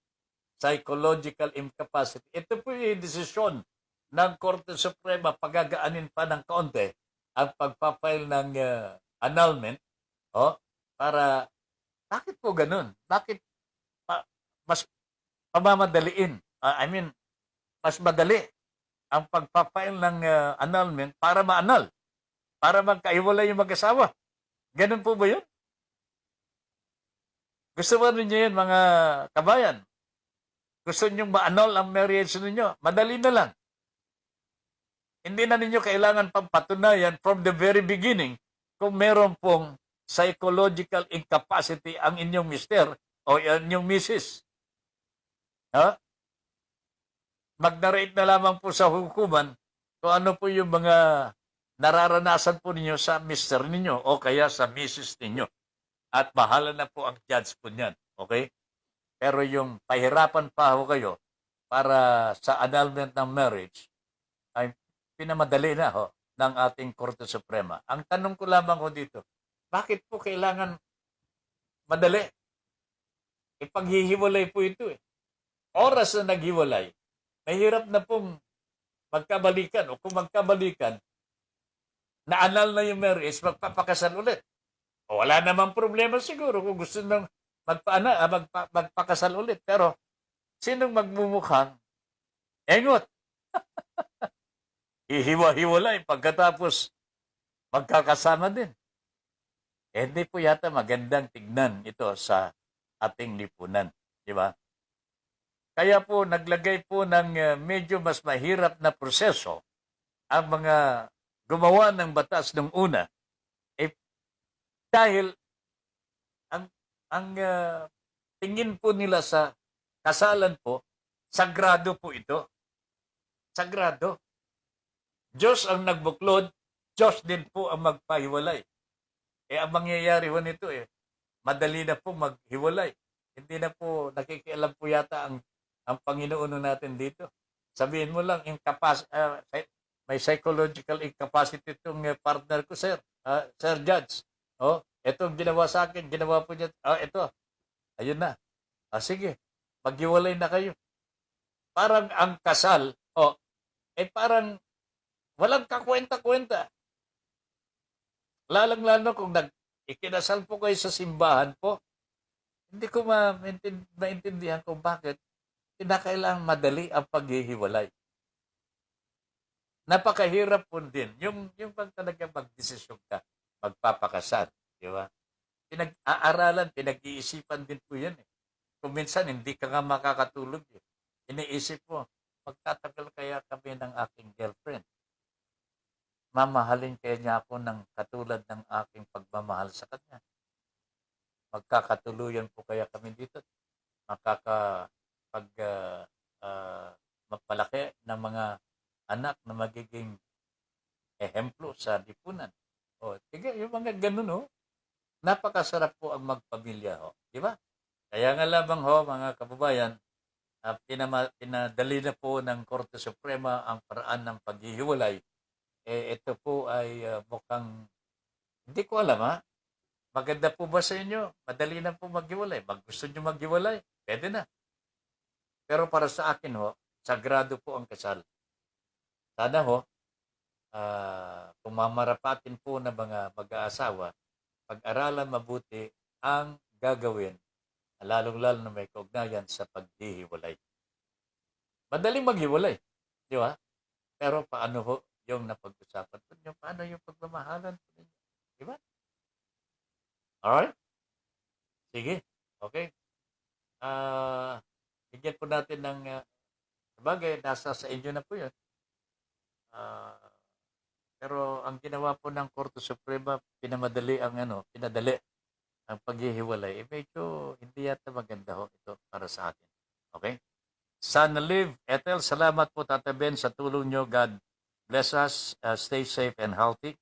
Psychological incapacity. Ito po yung desisyon ng Korte Suprema, pagagaanin pa ng kaunti ang pagpapile ng annulment. Para, bakit po ganun? Bakit mas pamamadaliin? Mas madali ang pagpapail ng annulment para ma-annul. Para magkaiwalay yung mag-asawa. Ganun po ba yun? Gusto ba ninyo yun, mga kabayan? Gusto ninyong ma-annul ang marriage ninyo? Madali na lang. Hindi na ninyo kailangan pampatunayan from the very beginning kung meron pong psychological incapacity ang inyong mister o inyong misis. Mag-narrate na lamang po sa hukuman kung ano po yung mga nararanasan po ninyo sa mister ninyo o kaya sa misis ninyo. At bahala na po ang judge po niyan. Okay? Pero yung pahirapan pa ho kayo para sa annulment ng marriage ay pinamadali na ho ng ating Korte Suprema. Ang tanong ko lamang ho dito, bakit po kailangan madali? Ipaghihiwalay po ito eh. Oras na naghiwalay, mahirap na pong magkabalikan o kung magkabalikan, na-annul na yung marriage, magpapakasal ulit. O wala namang problema siguro kung gusto nang magpakasal ulit. Pero sinong magmumukhang engot? Ihiwa-hiwalay pagkatapos magkakasama din. Hindi po yata magandang tignan ito sa ating lipunan. Di ba? Kaya po naglagay po ng medyo mas mahirap na proseso ang mga gumawa ng batas nung una. Dahil ang tingin po nila sa kasalan po, sagrado po ito. Sagrado. Diyos ang nagbuklod, Diyos din po ang magpahiwalay. Ang mangyayari ho nito madali na po maghiwalay. Hindi na po nakikialam po yata ang Panginoon natin dito. Sabihin mo lang, may psychological incapacity itong partner ko, sir. Sir Judge. Itong ginawa sa akin, ginawa po niya. Ito. Ayun na. Sige, maghiwalay na kayo. Parang ang kasal, parang walang kakwenta-kwenta. Lalang-lalo kung ikinasal po kayo sa simbahan po, hindi ko maintindihan kung bakit kinakailangang madali ang paghihiwalay. Napakahirap po din. Yung pag talagang magdesisyon ka, magpapakasal. Di ba? Pinag-aaralan, pinag-iisipan din po yan. Kung minsan, hindi ka nga makakatulog. Iniisip mo, magtatagal kaya kami ng aking girlfriend. Mamahalin kaya niya ako ng katulad ng aking pagmamahal sa kanya. Magkakatuluyan po kaya kami dito. Magpalaki ng mga anak na magiging ehemplo sa lipunan. Sige, yung mga ganun, napakasarap po ang magpamilya, di ba? Kaya nga lamang, mga kababayan, pinadali na po ng Korte Suprema ang paraan ng paghihiwalay. Ito po ay mukhang, hindi ko alam, maganda po ba sa inyo? Madali na po maghiwalay. Gusto nyo maghiwalay? Pwede na. Pero para sa akin, sagrado po ang kasal. Sana, kung mamarapatin po ng mga mag-aasawa, pag-aralan mabuti ang gagawin, lalong-lalo na may kaugnayan sa paghihiwalay. Madaling maghiwalay, di ba? Pero paano yung napag-usapan po niyo? Paano yung pagmamahalan po niyo? Di ba? Alright? Sige. Okay. Bigyan po natin ng sabagay, nasa sa inyo na po yun. Pero ang ginawa po ng Korte Suprema, pinadali ang paghihiwalay. Medyo hindi yata maganda ito para sa atin. Okay? Sana live. Ethel, salamat po Tata Ben sa tulong nyo. God bless us. Stay safe and healthy.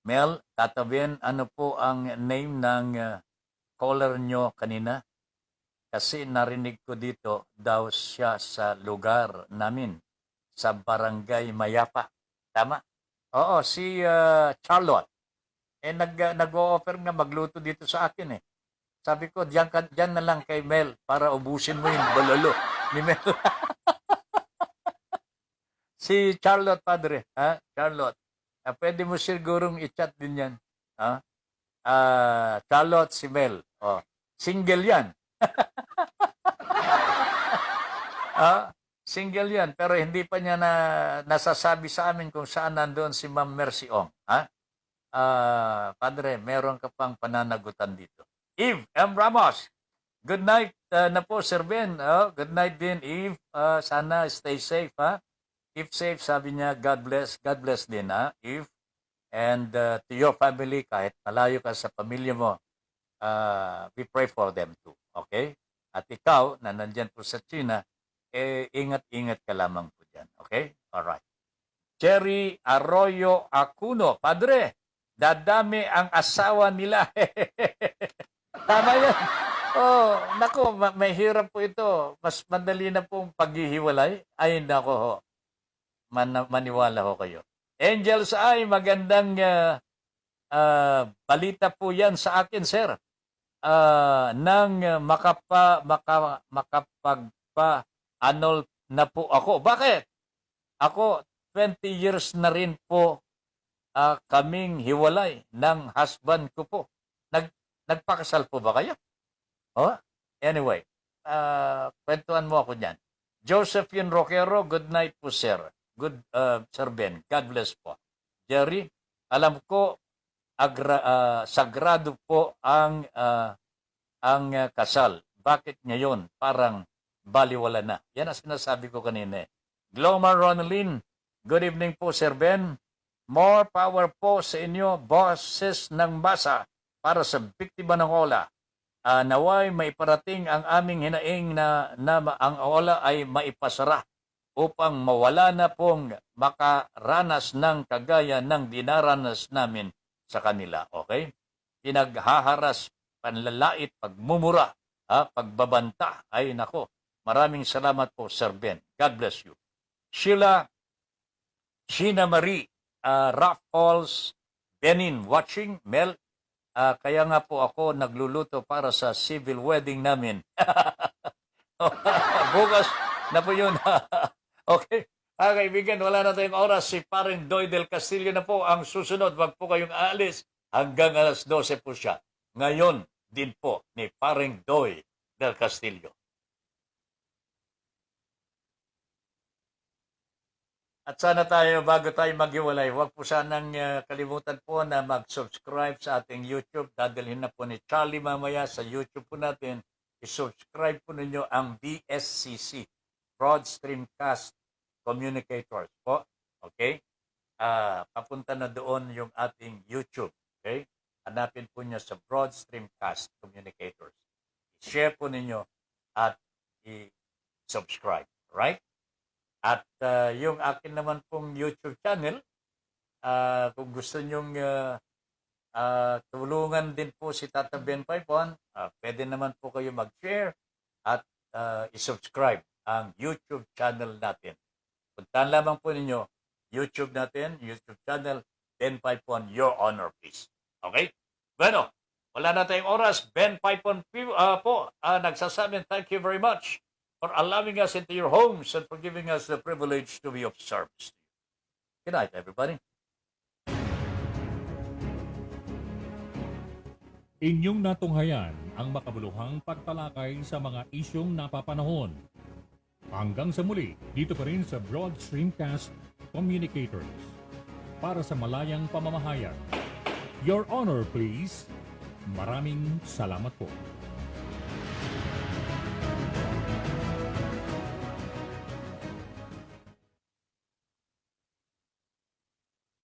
Mel, Tata Ben, ano po ang name ng caller nyo kanina? Kasi narinig ko dito daw siya sa lugar namin, sa Barangay Mayapa. Tama? Oo, si Charlotte. Nag-o-offer nga magluto dito sa akin . Sabi ko, diyan na lang kay Mel para ubusin mo yung bololo ni Mel. Si Charlotte, padre. Charlotte. Pwede mo sigurong i-chat din yan. Charlotte, si Mel. Single yan. Single yan. Pero hindi pa niya nasasabi sa amin kung saan nandoon si Ma'am Mercy Ong. Padre, meron ka pang pananagutan dito. Eve M. Ramos. Good night na po, Sir Ben. Good night din, Eve. Sana stay safe, Keep safe, sabi niya. God bless. God bless din, Eve. And to your family, kahit malayo ka sa pamilya mo, we pray for them too. Okay? At ikaw, na nandyan po sa China, ingat-ingat ka lamang po dyan. Okay? Alright. Jerry Arroyo Acuno. Padre, dadami ang asawa nila. Tama yan. Oh, nako, may hirap po ito. Mas madali na pong paghihiwalay. Ay, nako ho. Maniwala ho kayo. Angels ay magandang balita po yan sa akin, sir. Nang makapagpa-annul na po ako. Bakit? Ako, 20 years na rin po kaming hiwalay ng husband ko po. Nagpakasal po ba kayo? Oh, anyway, kwentuhan mo ako dyan. Josephine Roquero, good night po, sir. Good, Sir Ben. God bless po. Jerry, alam ko, sagrado po ang kasal. Bakit ngayon parang baliwala na? Yan ang sinasabi ko kanina. Glomar Ronaldin, good evening po, Sir Ben. More power po sa inyo, bosses ng masa para sa biktima ng OLA. Naway maiparating ang aming hinaing na ang OLA ay maipasara upang mawala na pong makaranas ng kagaya ng dinaranas namin sa kanila. Okay? Pinaghaharas, panlalait, pagmumura, pagbabanta. Ay nako, maraming salamat po, Sir Ben. God bless you. Sheena Marie, Rough Falls, Benin, watching. Mel, kaya nga po ako nagluluto para sa civil wedding namin. Bukas na po yun. Okay. Kaibigan, wala na tayong oras. Si Paring Doy del Castillo na po ang susunod. Wag po kayong aalis. Hanggang alas 12 po siya. Ngayon din po ni Paring Doy del Castillo. At sana tayo, bago tayo maghiwalay, huwag po sanang kalimutan po na mag-subscribe sa ating YouTube. Dadalhin na po ni Charlie mamaya sa YouTube po natin. I-subscribe po ninyo ang BSCC, Broad Streamcast Communicators po. Okay? Papunta na doon yung ating YouTube. Okay? Hanapin po niyo sa Broad Streamcast Communicators. I-share po ninyo at i-subscribe. Right? At yung akin naman pong YouTube channel, kung gusto nyong tulungan din po si Tata Ben Paipon, pwede naman po kayo mag-share at i-subscribe ang YouTube channel natin. Puntahan lamang po ninyo YouTube natin, YouTube channel, Ben Paipon, Your Honor, please. Okay? Bueno, wala na tayong oras. Ben Paipon po, nagsasabing thank you very much for allowing us into your homes and for giving us the privilege to be of service. Good night, everybody. Inyong natunghayan ang makabuluhang pagtalakay sa mga isyong napapanahon. Hanggang sa muli, dito pa rin sa Broad Streamcast Communicators. Para sa malayang pamamahayag. Your Honor, please. Maraming salamat po.